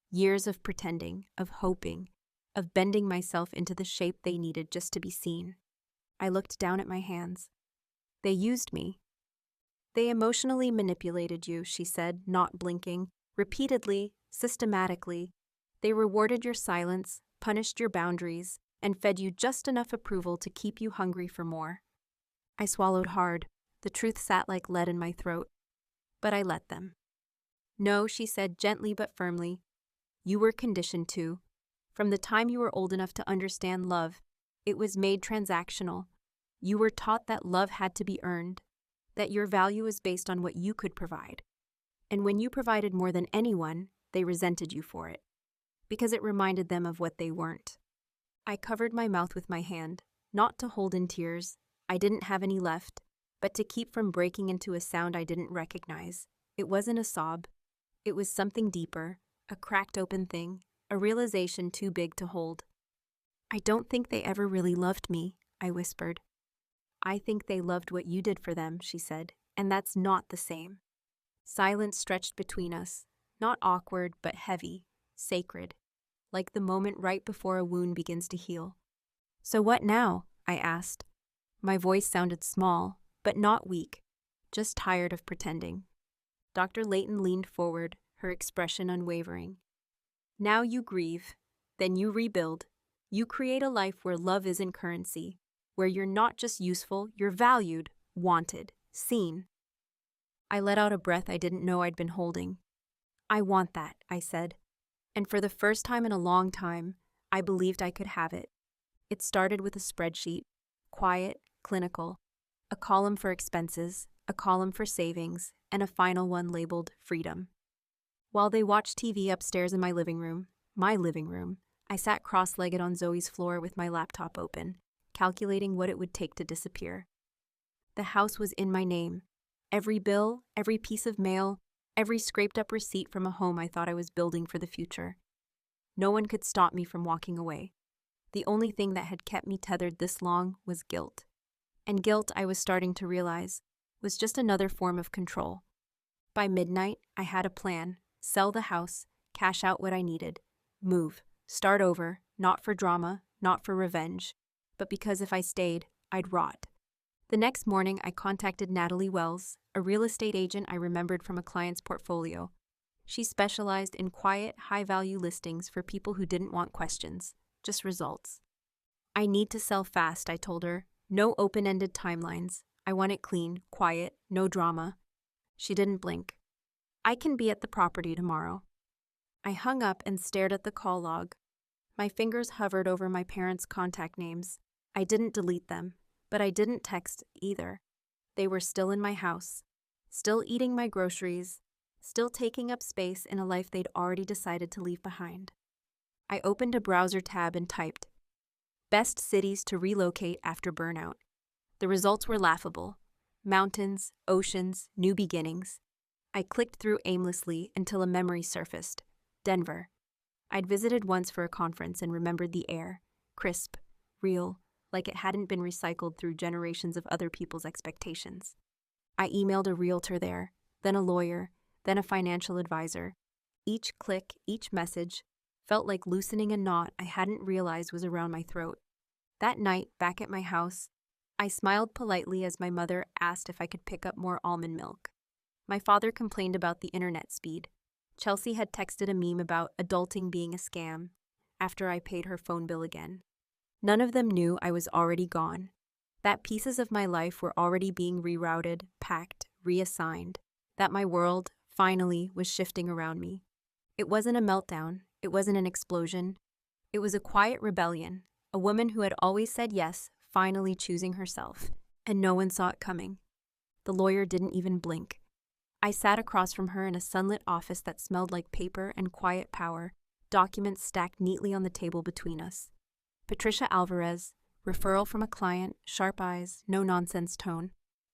Years of pretending, of hoping, of bending myself into the shape they needed just to be seen. I looked down at my hands. "They used me." "They emotionally manipulated you," she said, not blinking, repeatedly, systematically. "They rewarded your silence, punished your boundaries, and fed you just enough approval to keep you hungry for more." I swallowed hard. The truth sat like lead in my throat. But I let them. "No," she said gently but firmly. "You were conditioned to. From the time you were old enough to understand love, it was made transactional. You were taught that love had to be earned, that your value was based on what you could provide. And when you provided more than anyone, they resented you for it, because it reminded them of what they weren't." I covered my mouth with my hand, not to hold in tears. I didn't have any left, but to keep from breaking into a sound I didn't recognize. It wasn't a sob. It was something deeper, a cracked open thing, a realization too big to hold. "I don't think they ever really loved me," I whispered. "I think they loved what you did for them," she said, "and that's not the same." Silence stretched between us, not awkward, but heavy, sacred, like the moment right before a wound begins to heal. "So what now?" I asked. My voice sounded small, but not weak, just tired of pretending. Dr. Layton leaned forward, her expression unwavering. "Now you grieve, then you rebuild. You create a life where love isn't currency, where you're not just useful, you're valued, wanted, seen." I let out a breath I didn't know I'd been holding. "I want that," I said. And for the first time in a long time, I believed I could have it. It started with a spreadsheet, quiet, clinical, a column for expenses, a column for savings, and a final one labeled freedom. While they watched TV upstairs in my living room, I sat cross-legged on Zoe's floor with my laptop open, calculating what it would take to disappear. The house was in my name. Every bill, every piece of mail, every scraped-up receipt from a home I thought I was building for the future. No one could stop me from walking away. The only thing that had kept me tethered this long was guilt. And guilt, I was starting to realize, was just another form of control. By midnight, I had a plan: sell the house, cash out what I needed, move, start over, not for drama, not for revenge, but because if I stayed, I'd rot. The next morning, I contacted Natalie Wells, a real estate agent I remembered from a client's portfolio. She specialized in quiet, high-value listings for people who didn't want questions, just results. "I need to sell fast," I told her. "No open-ended timelines. I want it clean, quiet, no drama." She didn't blink. "I can be at the property tomorrow." I hung up and stared at the call log. My fingers hovered over my parents' contact names. I didn't delete them. But I didn't text either. They were still in my house, still eating my groceries, still taking up space in a life they'd already decided to leave behind. I opened a browser tab and typed, "Best cities to relocate after burnout." The results were laughable. Mountains, oceans, new beginnings. I clicked through aimlessly until a memory surfaced. Denver. I'd visited once for a conference and remembered the air, crisp, real, like it hadn't been recycled through generations of other people's expectations. I emailed a realtor there, then a lawyer, then a financial advisor. Each click, each message, felt like loosening a knot I hadn't realized was around my throat. That night, back at my house, I smiled politely as my mother asked if I could pick up more almond milk. My father complained about the internet speed. Chelsea had texted a meme about adulting being a scam after I paid her phone bill again. None of them knew I was already gone, that pieces of my life were already being rerouted, packed, reassigned, that my world, finally, was shifting around me. It wasn't a meltdown, it wasn't an explosion. It was a quiet rebellion, a woman who had always said yes, finally choosing herself, and no one saw it coming. The lawyer didn't even blink. I sat across from her in a sunlit office that smelled like paper and quiet power, documents stacked neatly on the table between us. Patricia Alvarez, referral from a client, sharp eyes, no-nonsense tone.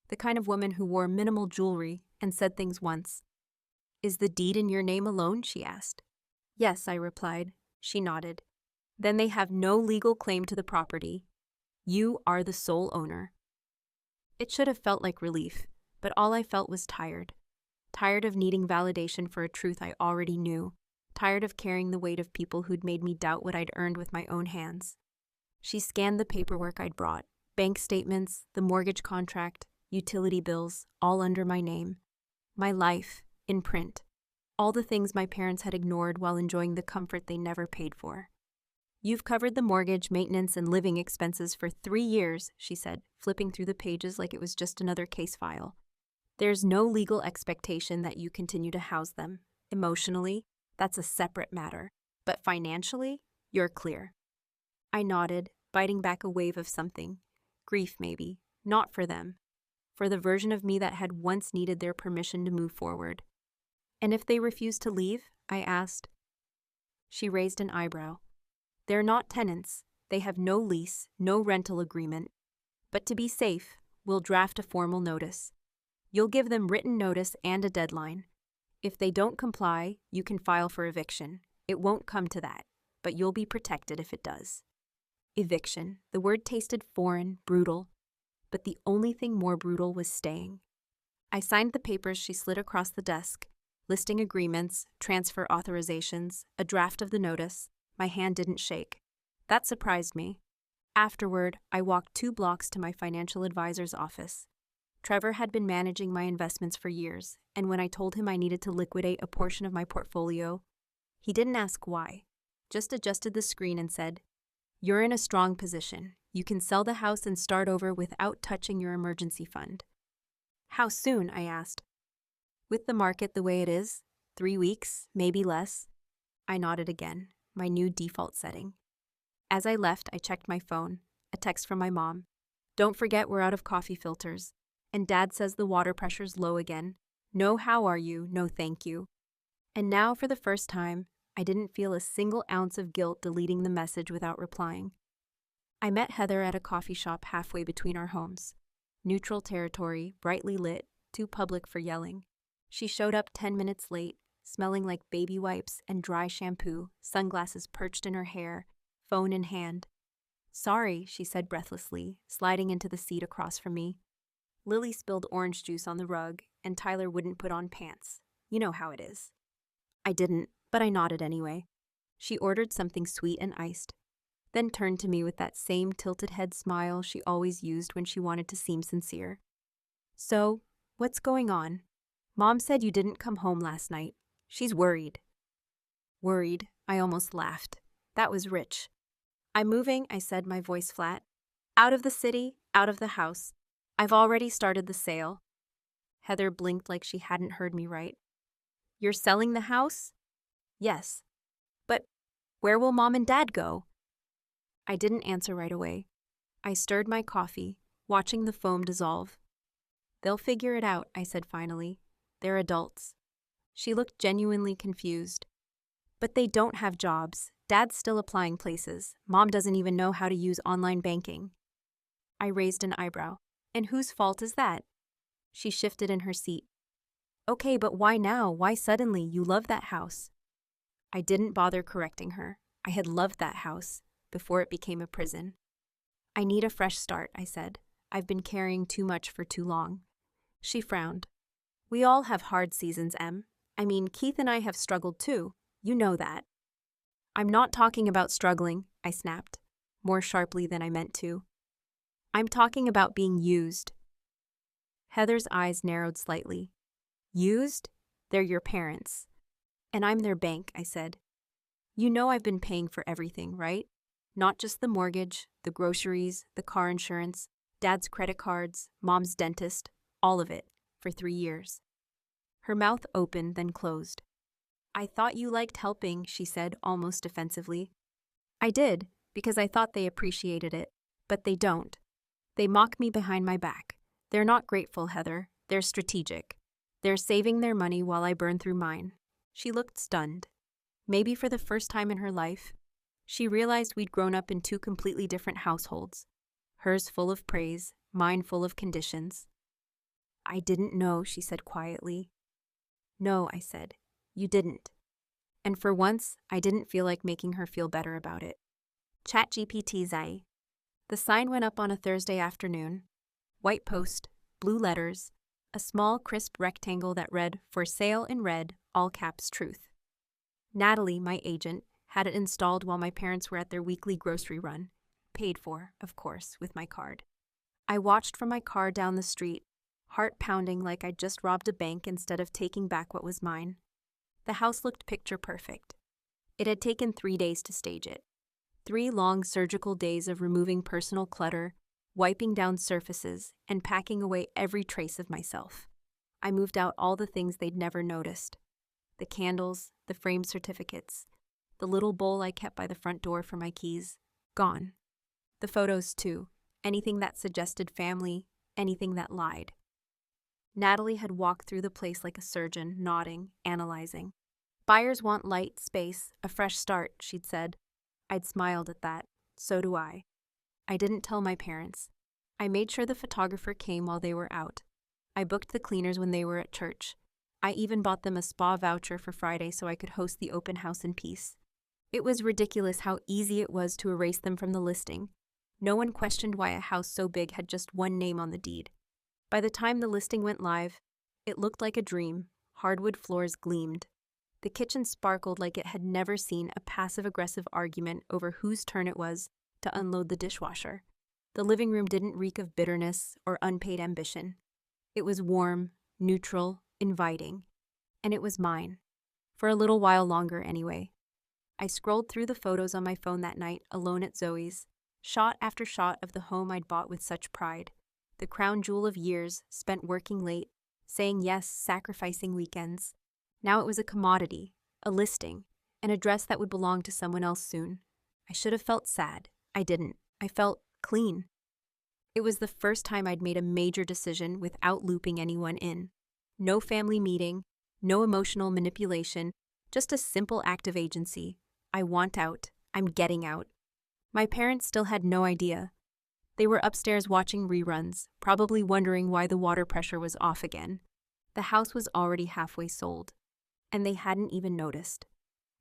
The kind of woman who wore minimal jewelry and said things once. "Is the deed in your name alone?" she asked. "Yes," I replied. She nodded. "Then they have no legal claim to the property. You are the sole owner." It should have felt like relief, but all I felt was tired. Tired of needing validation for a truth I already knew. Tired of carrying the weight of people who'd made me doubt what I'd earned with my own hands. She scanned the paperwork I'd brought, bank statements, the mortgage contract, utility bills, all under my name. My life, in print. All the things my parents had ignored while enjoying the comfort they never paid for. "You've covered the mortgage, maintenance, and living expenses for 3 years," she said, flipping through the pages like it was just another case file. "There's no legal expectation that you continue to house them. Emotionally, that's a separate matter. But financially, you're clear." I nodded, biting back a wave of something. Grief, maybe. Not for them. For the version of me that had once needed their permission to move forward. "And if they refuse to leave?" I asked. She raised an eyebrow. "They're not tenants. They have no lease, no rental agreement. But to be safe, we'll draft a formal notice. You'll give them written notice and a deadline. If they don't comply, you can file for eviction. It won't come to that, but you'll be protected if it does." Eviction. The word tasted foreign, brutal. But the only thing more brutal was staying. I signed the papers she slid across the desk, listing agreements, transfer authorizations, a draft of the notice. My hand didn't shake. That surprised me. Afterward, I walked 2 blocks to my financial advisor's office. Trevor had been managing my investments for years, and when I told him I needed to liquidate a portion of my portfolio, he didn't ask why, just adjusted the screen and said, "You're in a strong position. You can sell the house and start over without touching your emergency fund." "How soon?" I asked. "With the market the way it is, 3 weeks, maybe less." I nodded again, my new default setting. As I left, I checked my phone, a text from my mom. "Don't forget we're out of coffee filters. And Dad says the water pressure's low again. No how are you, no thank you." And now, for the first time, I didn't feel a single ounce of guilt deleting the message without replying. I met Heather at a coffee shop halfway between our homes. Neutral territory, brightly lit, too public for yelling. She showed up 10 minutes late, smelling like baby wipes and dry shampoo, sunglasses perched in her hair, phone in hand. "Sorry," she said breathlessly, sliding into the seat across from me. Lily spilled orange juice on the rug, and Tyler wouldn't put on pants. You know how it is. I didn't, but I nodded anyway. She ordered something sweet and iced, then turned to me with that same tilted head smile she always used when she wanted to seem sincere. "So, what's going on? Mom said you didn't come home last night. She's worried." Worried, I almost laughed. That was rich. "I'm moving," I said, my voice flat. "Out of the city, out of the house. I've already started the sale." Heather blinked like she hadn't heard me right. "You're selling the house?" "Yes." "But where will Mom and Dad go?" I didn't answer right away. I stirred my coffee, watching the foam dissolve. "They'll figure it out," I said finally. "They're adults." She looked genuinely confused. "But they don't have jobs. Dad's still applying places. Mom doesn't even know how to use online banking." I raised an eyebrow. "And whose fault is that?" She shifted in her seat. "Okay, but why now? Why suddenly? You love that house." I didn't bother correcting her. I had loved that house before it became a prison. "I need a fresh start," I said. "I've been carrying too much for too long." She frowned. "We all have hard seasons, Em. I mean, Keith and I have struggled too. You know that." "I'm not talking about struggling," I snapped, more sharply than I meant to. "I'm talking about being used." Heather's eyes narrowed slightly. "Used? They're your parents." "And I'm their bank," I said. "You know I've been paying for everything, right? Not just the mortgage, the groceries, the car insurance, Dad's credit cards, Mom's dentist, all of it, for 3 years." Her mouth opened, then closed. "I thought you liked helping," she said, almost defensively. "I did, because I thought they appreciated it. But they don't. They mock me behind my back. They're not grateful, Heather. They're strategic. They're saving their money while I burn through mine." She looked stunned. Maybe for the first time in her life, she realized we'd grown up in 2 completely different households. Hers full of praise, mine full of conditions. "I didn't know," she said quietly. "No," I said. "You didn't." And for once, I didn't feel like making her feel better about it. ChatGPT Zai. The sign went up on a Thursday afternoon. White post, blue letters, a small crisp rectangle that read, "For sale" in red, all caps truth. Natalie, my agent, had it installed while my parents were at their weekly grocery run. Paid for, of course, with my card. I watched from my car down the street, heart pounding like I'd just robbed a bank instead of taking back what was mine. The house looked picture perfect. It had taken 3 days to stage it. 3 long surgical days of removing personal clutter, wiping down surfaces, and packing away every trace of myself. I moved out all the things they'd never noticed. The candles, the framed certificates, the little bowl I kept by the front door for my keys, gone. The photos, too. Anything that suggested family, anything that lied. Natalie had walked through the place like a surgeon, nodding, analyzing. "Buyers want light, space, a fresh start," she'd said. I'd smiled at that. So do I. I didn't tell my parents. I made sure the photographer came while they were out. I booked the cleaners when they were at church. I even bought them a spa voucher for Friday so I could host the open house in peace. It was ridiculous how easy it was to erase them from the listing. No one questioned why a house so big had just one name on the deed. By the time the listing went live, it looked like a dream. Hardwood floors gleamed. The kitchen sparkled like it had never seen a passive-aggressive argument over whose turn it was to unload the dishwasher. The living room didn't reek of bitterness or unpaid ambition. It was warm, neutral, inviting. And it was mine. For a little while longer, anyway. I scrolled through the photos on my phone that night, alone at Zoe's. Shot after shot of the home I'd bought with such pride. The crown jewel of years, spent working late, saying yes, sacrificing weekends. Now it was a commodity, a listing, an address that would belong to someone else soon. I should have felt sad. I didn't. I felt clean. It was the first time I'd made a major decision without looping anyone in. No family meeting, no emotional manipulation, just a simple act of agency. I want out. I'm getting out. My parents still had no idea. They were upstairs watching reruns, probably wondering why the water pressure was off again. The house was already halfway sold, and they hadn't even noticed.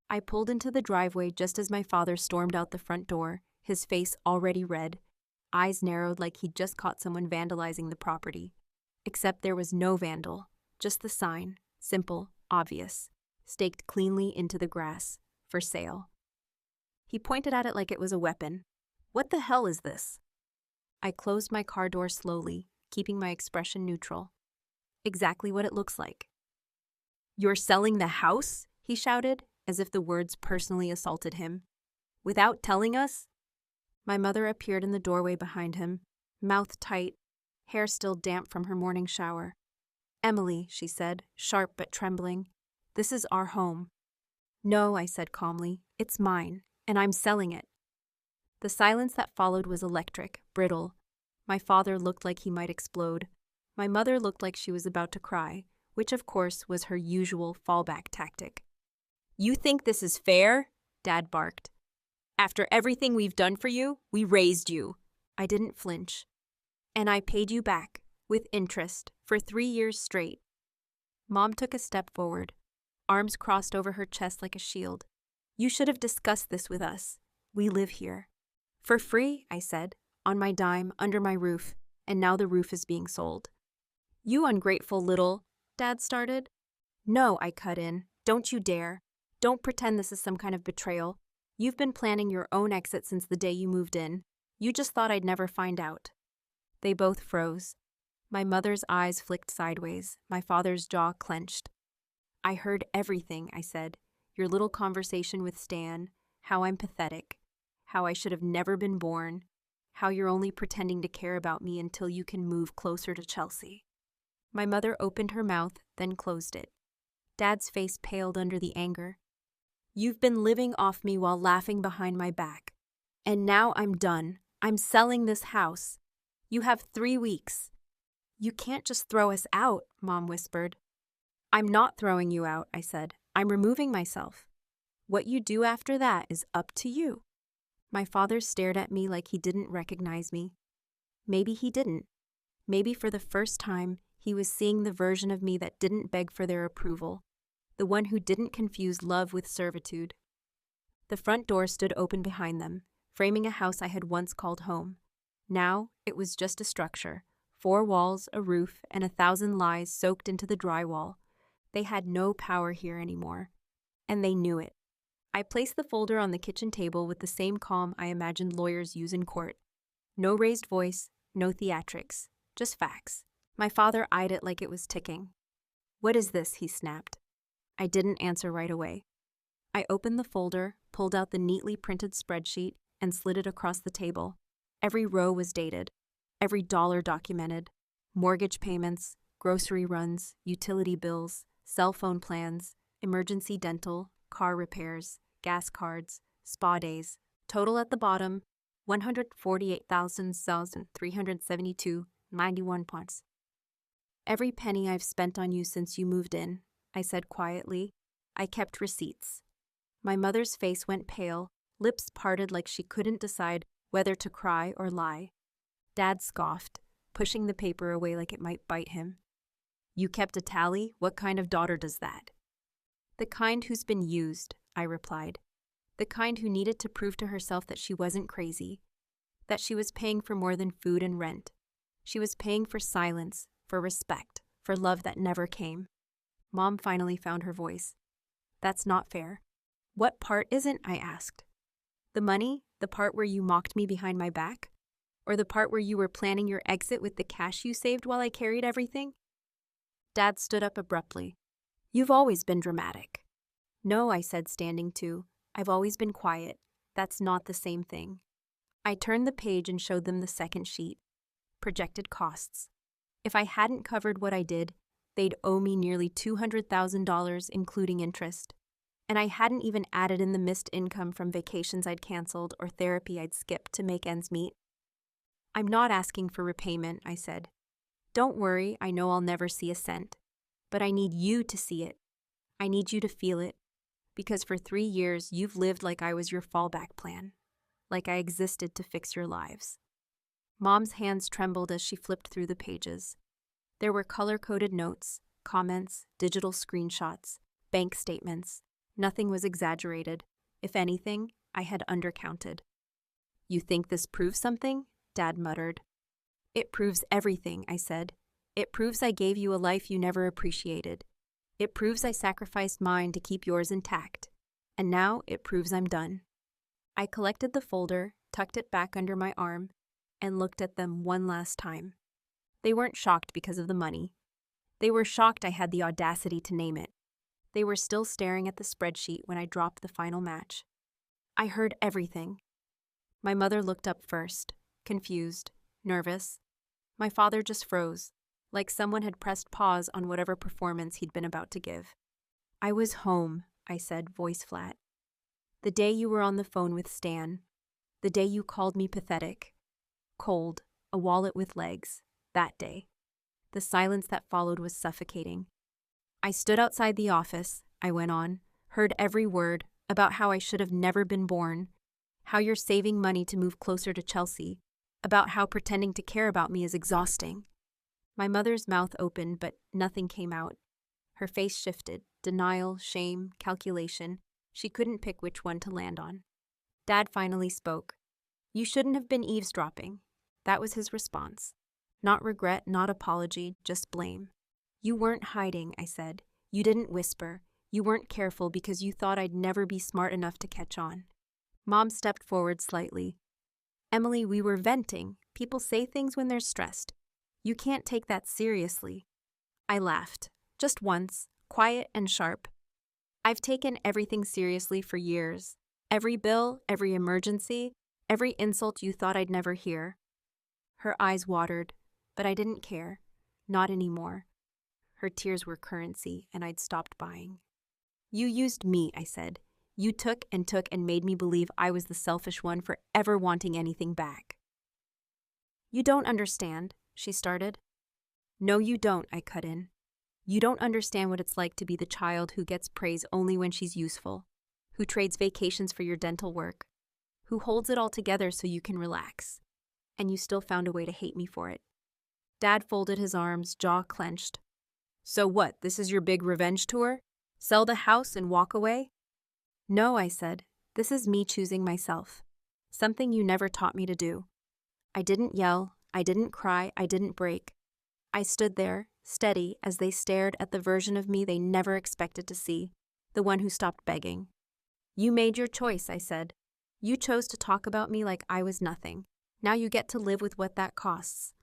I pulled into the driveway just as my father stormed out the front door, his face already red, eyes narrowed like he'd just caught someone vandalizing the property. Except there was no vandal, just the sign, simple, obvious, staked cleanly into the grass, for sale. He pointed at it like it was a weapon. "What the hell is this?" I closed my car door slowly, keeping my expression neutral. "Exactly what it looks like." "You're selling the house?" he shouted, as if the words personally assaulted him. "Without telling us?" My mother appeared in the doorway behind him, mouth tight, hair still damp from her morning shower. "Emily," she said, sharp but trembling, "this is our home." "No," I said calmly, "it's mine, and I'm selling it." The silence that followed was electric, brittle. My father looked like he might explode. My mother looked like she was about to cry, which of course was her usual fallback tactic. "You think this is fair?" Dad barked. "After everything we've done for you, we raised you." I didn't flinch. "And I paid you back, with interest, for 3 years straight." Mom took a step forward, arms crossed over her chest like a shield. "You should have discussed this with us. We live here." "For free," I said, "on my dime, under my roof, and now the roof is being sold." "You ungrateful little," Dad started. "No," I cut in. "Don't you dare. Don't pretend this is some kind of betrayal. You've been planning your own exit since the day you moved in. You just thought I'd never find out." They both froze. My mother's eyes flicked sideways, my father's jaw clenched. "I heard everything," I said. "Your little conversation with Stan, how I'm pathetic, how I should have never been born, how you're only pretending to care about me until you can move closer to Chelsea." My mother opened her mouth, then closed it. Dad's face paled under the anger. "You've been living off me while laughing behind my back. And now I'm done. I'm selling this house. You have 3 weeks. "You can't just throw us out," Mom whispered. "I'm not throwing you out," I said. "I'm removing myself. What you do after that is up to you." My father stared at me like he didn't recognize me. Maybe he didn't. Maybe for the first time, he was seeing the version of me that didn't beg for their approval, the one who didn't confuse love with servitude. The front door stood open behind them, framing a house I had once called home. Now, it was just a structure. 4 walls, a roof, and 1,000 lies soaked into the drywall. They had no power here anymore. And they knew it. I placed the folder on the kitchen table with the same calm I imagined lawyers use in court. No raised voice, no theatrics, just facts. My father eyed it like it was ticking. "What is this?" he snapped. I didn't answer right away. I opened the folder, pulled out the neatly printed spreadsheet, and slid it across the table. Every row was dated. Every dollar documented. Mortgage payments, grocery runs, utility bills, cell phone plans, emergency dental, car repairs, gas cards, spa days. Total at the bottom, $148,372.91. "Every penny I've spent on you since you moved in," I said quietly. I kept receipts. My mother's face went pale, lips parted like she couldn't decide whether to cry or lie. Dad scoffed, pushing the paper away like it might bite him. "You kept a tally? What kind of daughter does that?" "The kind who's been used," I replied. "The kind who needed to prove to herself that she wasn't crazy, that she was paying for more than food and rent. She was paying for silence, for respect, for love that never came." Mom finally found her voice. "That's not fair." "What part isn't?" I asked. "The money, the part where you mocked me behind my back? Or the part where you were planning your exit with the cash you saved while I carried everything?" Dad stood up abruptly. "You've always been dramatic." "No," I said, standing too. "I've always been quiet. That's not the same thing." I turned the page and showed them the second sheet. Projected costs. If I hadn't covered what I did, they'd owe me nearly $200,000, including interest. And I hadn't even added in the missed income from vacations I'd canceled or therapy I'd skipped to make ends meet. "I'm not asking for repayment," I said. "Don't worry, I know I'll never see a cent. But I need you to see it. I need you to feel it. Because for 3 years, you've lived like I was your fallback plan. Like I existed to fix your lives." Mom's hands trembled as she flipped through the pages. There were color-coded notes, comments, digital screenshots, bank statements. Nothing was exaggerated. If anything, I had undercounted. "You think this proves something?" Dad muttered. "It proves everything," I said. "It proves I gave you a life you never appreciated. It proves I sacrificed mine to keep yours intact. And now it proves I'm done." I collected the folder, tucked it back under my arm, and looked at them one last time. They weren't shocked because of the money. They were shocked I had the audacity to name it. They were still staring at the spreadsheet when I dropped the final match. "I heard everything." My mother looked up first, confused, nervous. My father just froze, like someone had pressed pause on whatever performance he'd been about to give. "I was home," I said, voice flat. "The day you were on the phone with Stan. The day you called me pathetic. Cold, a wallet with legs, that day. The silence that followed was suffocating. I stood outside the office, I went on, heard every word about how I should have never been born, how you're saving money to move closer to Chelsea, about how pretending to care about me is exhausting. My mother's mouth opened, but nothing came out. Her face shifted, denial, shame, calculation. She couldn't pick which one to land on. Dad finally spoke. You shouldn't have been eavesdropping. That was his response. Not regret, not apology, just blame. You weren't hiding, I said. You didn't whisper. You weren't careful because you thought I'd never be smart enough to catch on. Mom stepped forward slightly. Emily, we were venting. People say things when they're stressed. You can't take that seriously. I laughed. Just once, quiet and sharp. I've taken everything seriously for years. Every bill, every emergency, every insult you thought I'd never hear. Her eyes watered, but I didn't care. Not anymore. Her tears were currency, and I'd stopped buying. You used me, I said. You took and made me believe I was the selfish one for ever wanting anything back. You don't understand, she started. No, you don't, I cut in. You don't understand what it's like to be the child who gets praise only when she's useful, who trades vacations for your dental work, who holds it all together so you can relax. And you still found a way to hate me for it. Dad folded his arms, jaw clenched. So what, this is your big revenge tour? Sell the house and walk away? No, I said. This is me choosing myself. Something you never taught me to do. I didn't yell, I didn't cry, I didn't break. I stood there, steady, as they stared at the version of me they never expected to see, the one who stopped begging. You made your choice, I said. You chose to talk about me like I was nothing. Now you get to live with what that costs.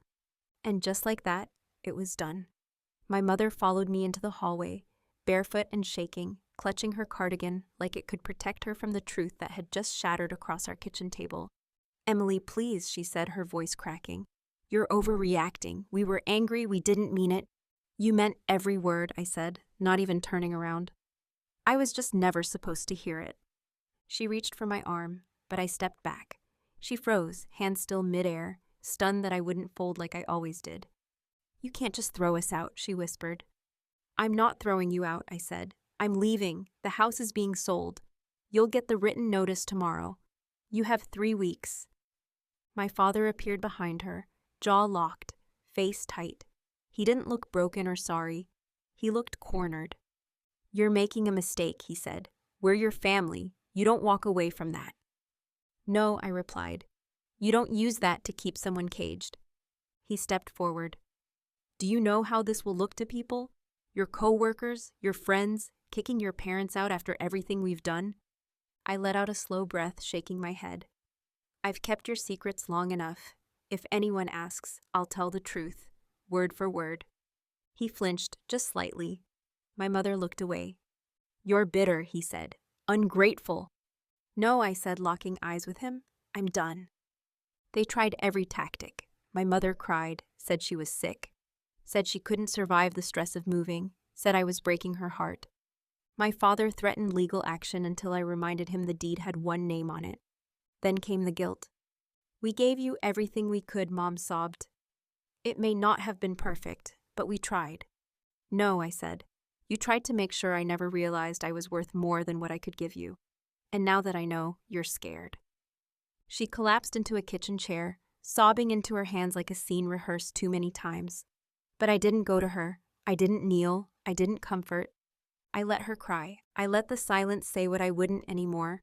And just like that, it was done. My mother followed me into the hallway, barefoot and shaking, clutching her cardigan like it could protect her from the truth that had just shattered across our kitchen table. Emily, please, she said, her voice cracking. You're overreacting. We were angry, we didn't mean it. You meant every word, I said, not even turning around. I was just never supposed to hear it. She reached for my arm, but I stepped back. She froze, hands still midair, stunned that I wouldn't fold like I always did. You can't just throw us out, she whispered. I'm not throwing you out, I said. I'm leaving. The house is being sold. You'll get the written notice tomorrow. You have 3 weeks. My father appeared behind her, jaw locked, face tight. He didn't look broken or sorry. He looked cornered. You're making a mistake, he said. We're your family. You don't walk away from that. No, I replied. You don't use that to keep someone caged. He stepped forward. Do you know how this will look to people? Your co-workers, your friends, kicking your parents out after everything we've done? I let out a slow breath, shaking my head. I've kept your secrets long enough. If anyone asks, I'll tell the truth, word for word. He flinched, just slightly. My mother looked away. You're bitter, he said. Ungrateful. No, I said, locking eyes with him. I'm done. They tried every tactic. My mother cried, said she was sick, said she couldn't survive the stress of moving, said I was breaking her heart. My father threatened legal action until I reminded him the deed had one name on it. Then came the guilt. We gave you everything we could, Mom sobbed. It may not have been perfect, but we tried. No, I said. You tried to make sure I never realized I was worth more than what I could give you. And now that I know, you're scared. She collapsed into a kitchen chair, sobbing into her hands like a scene rehearsed too many times. But I didn't go to her. I didn't kneel. I didn't comfort. I let her cry. I let the silence say what I wouldn't anymore.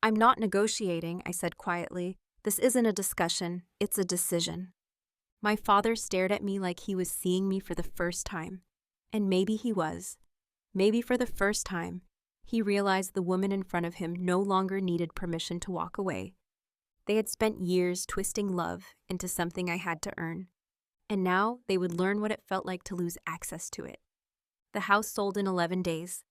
I'm not negotiating, I said quietly. This isn't a discussion. It's a decision. My father stared at me like he was seeing me for the first time. And maybe he was. Maybe for the first time, he realized the woman in front of him no longer needed permission to walk away. They had spent years twisting love into something I had to earn. And now they would learn what it felt like to lose access to it. The house sold in 11 days.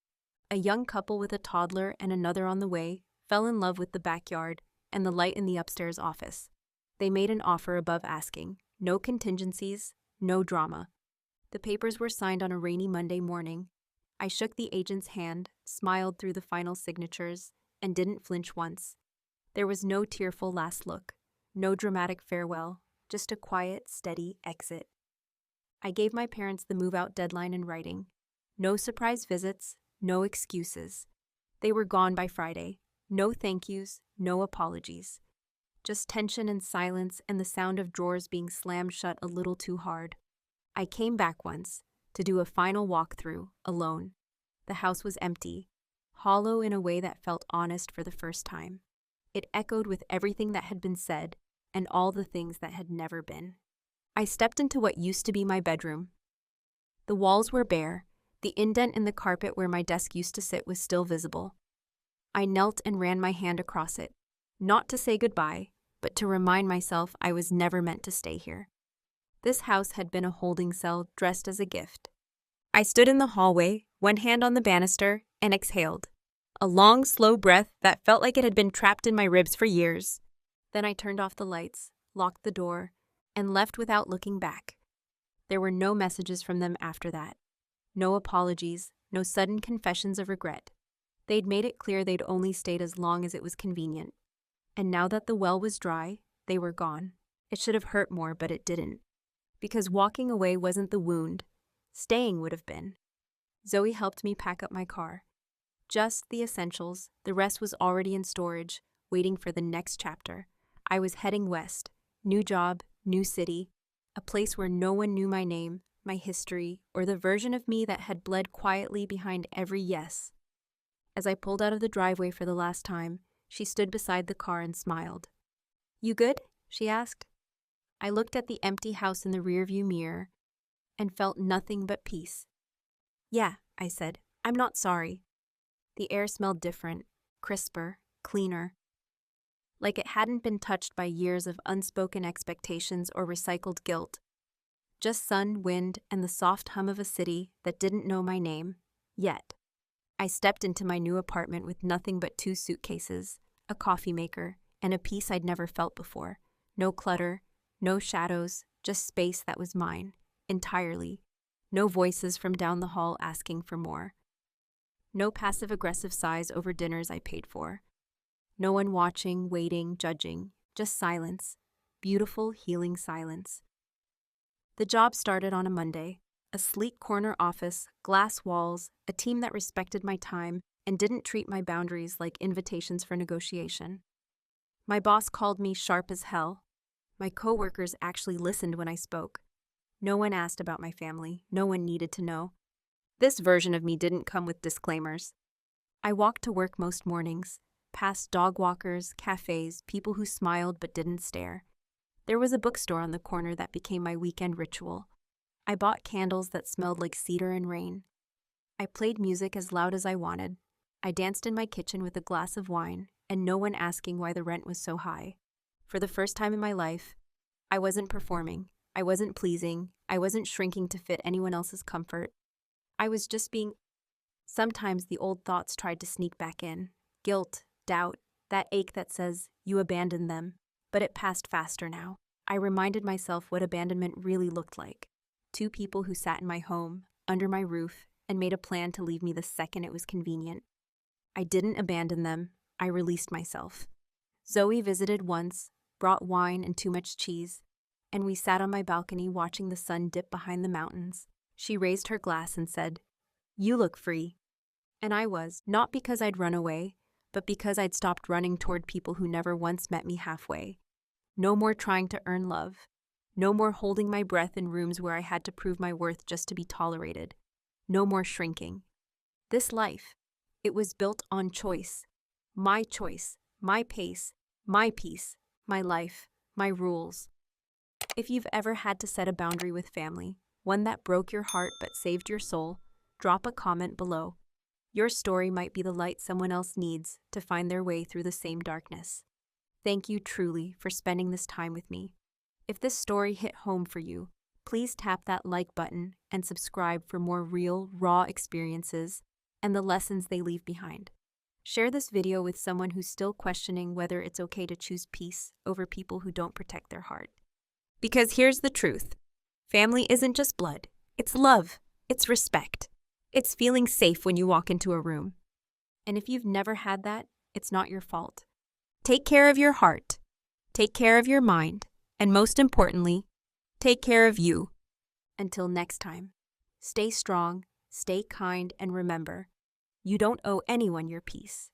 A young couple with a toddler and another on the way fell in love with the backyard and the light in the upstairs office. They made an offer above asking. No contingencies, no drama. The papers were signed on a rainy Monday morning. I shook the agent's hand, smiled through the final signatures, and didn't flinch once. There was no tearful last look, no dramatic farewell, just a quiet, steady exit. I gave my parents the move-out deadline in writing. No surprise visits, no excuses. They were gone by Friday. No thank yous, no apologies. Just tension and silence and the sound of drawers being slammed shut a little too hard. I came back once to do a final walkthrough, alone. The house was empty, hollow in a way that felt honest for the first time. It echoed with everything that had been said and all the things that had never been. I stepped into what used to be my bedroom. The walls were bare. The indent in the carpet where my desk used to sit was still visible. I knelt and ran my hand across it, not to say goodbye, but to remind myself I was never meant to stay here. This house had been a holding cell dressed as a gift. I stood in the hallway, one hand on the banister, and exhaled. A long, slow breath that felt like it had been trapped in my ribs for years. Then I turned off the lights, locked the door, and left without looking back. There were no messages from them after that. No apologies, no sudden confessions of regret. They'd made it clear they'd only stayed as long as it was convenient. And now that the well was dry, they were gone. It should have hurt more, but it didn't. Because walking away wasn't the wound. Staying would have been. Zoe helped me pack up my car. Just the essentials, the rest was already in storage, waiting for the next chapter. I was heading west. New job, new city, a place where no one knew my name, my history, or the version of me that had bled quietly behind every yes. As I pulled out of the driveway for the last time, she stood beside the car and smiled. "You good?" she asked. I looked at the empty house in the rearview mirror and felt nothing but peace. "Yeah," I said. "I'm not sorry." The air smelled different, crisper, cleaner, like it hadn't been touched by years of unspoken expectations or recycled guilt. Just sun, wind, and the soft hum of a city that didn't know my name, yet. I stepped into my new apartment with nothing but 2 suitcases, a coffee maker, and a peace I'd never felt before. No clutter, no shadows, just space that was mine, entirely. No voices from down the hall asking for more. No passive-aggressive sighs over dinners I paid for. No one watching, waiting, judging, just silence. Beautiful, healing silence. The job started on a Monday. A sleek corner office, glass walls, a team that respected my time and didn't treat my boundaries like invitations for negotiation. My boss called me sharp as hell. My coworkers actually listened when I spoke. No one asked about my family. No one needed to know. This version of me didn't come with disclaimers. I walked to work most mornings, past dog walkers, cafes, people who smiled but didn't stare. There was a bookstore on the corner that became my weekend ritual. I bought candles that smelled like cedar and rain. I played music as loud as I wanted. I danced in my kitchen with a glass of wine, and no one asking why the rent was so high. For the first time in my life, I wasn't performing. I wasn't pleasing. I wasn't shrinking to fit anyone else's comfort. I was just being. Sometimes the old thoughts tried to sneak back in. Guilt, doubt, that ache that says, you abandoned them. But it passed faster now. I reminded myself what abandonment really looked like. 2 people who sat in my home, under my roof, and made a plan to leave me the second it was convenient. I didn't abandon them. I released myself. Zoe visited once, brought wine and too much cheese, and we sat on my balcony watching the sun dip behind the mountains. She raised her glass and said, "You look free." And I was, not because I'd run away, but because I'd stopped running toward people who never once met me halfway. No more trying to earn love. No more holding my breath in rooms where I had to prove my worth just to be tolerated. No more shrinking. This life, it was built on choice. My choice, my pace, my peace, my life, my rules. If you've ever had to set a boundary with family, one that broke your heart but saved your soul, drop a comment below. Your story might be the light someone else needs to find their way through the same darkness. Thank you truly for spending this time with me. If this story hit home for you, please tap that like button and subscribe for more real, raw experiences and the lessons they leave behind. Share this video with someone who's still questioning whether it's okay to choose peace over people who don't protect their heart. Because here's the truth. Family isn't just blood. It's love. It's respect. It's feeling safe when you walk into a room. And if you've never had that, it's not your fault. Take care of your heart. Take care of your mind. And most importantly, take care of you. Until next time, stay strong, stay kind, and remember, you don't owe anyone your peace.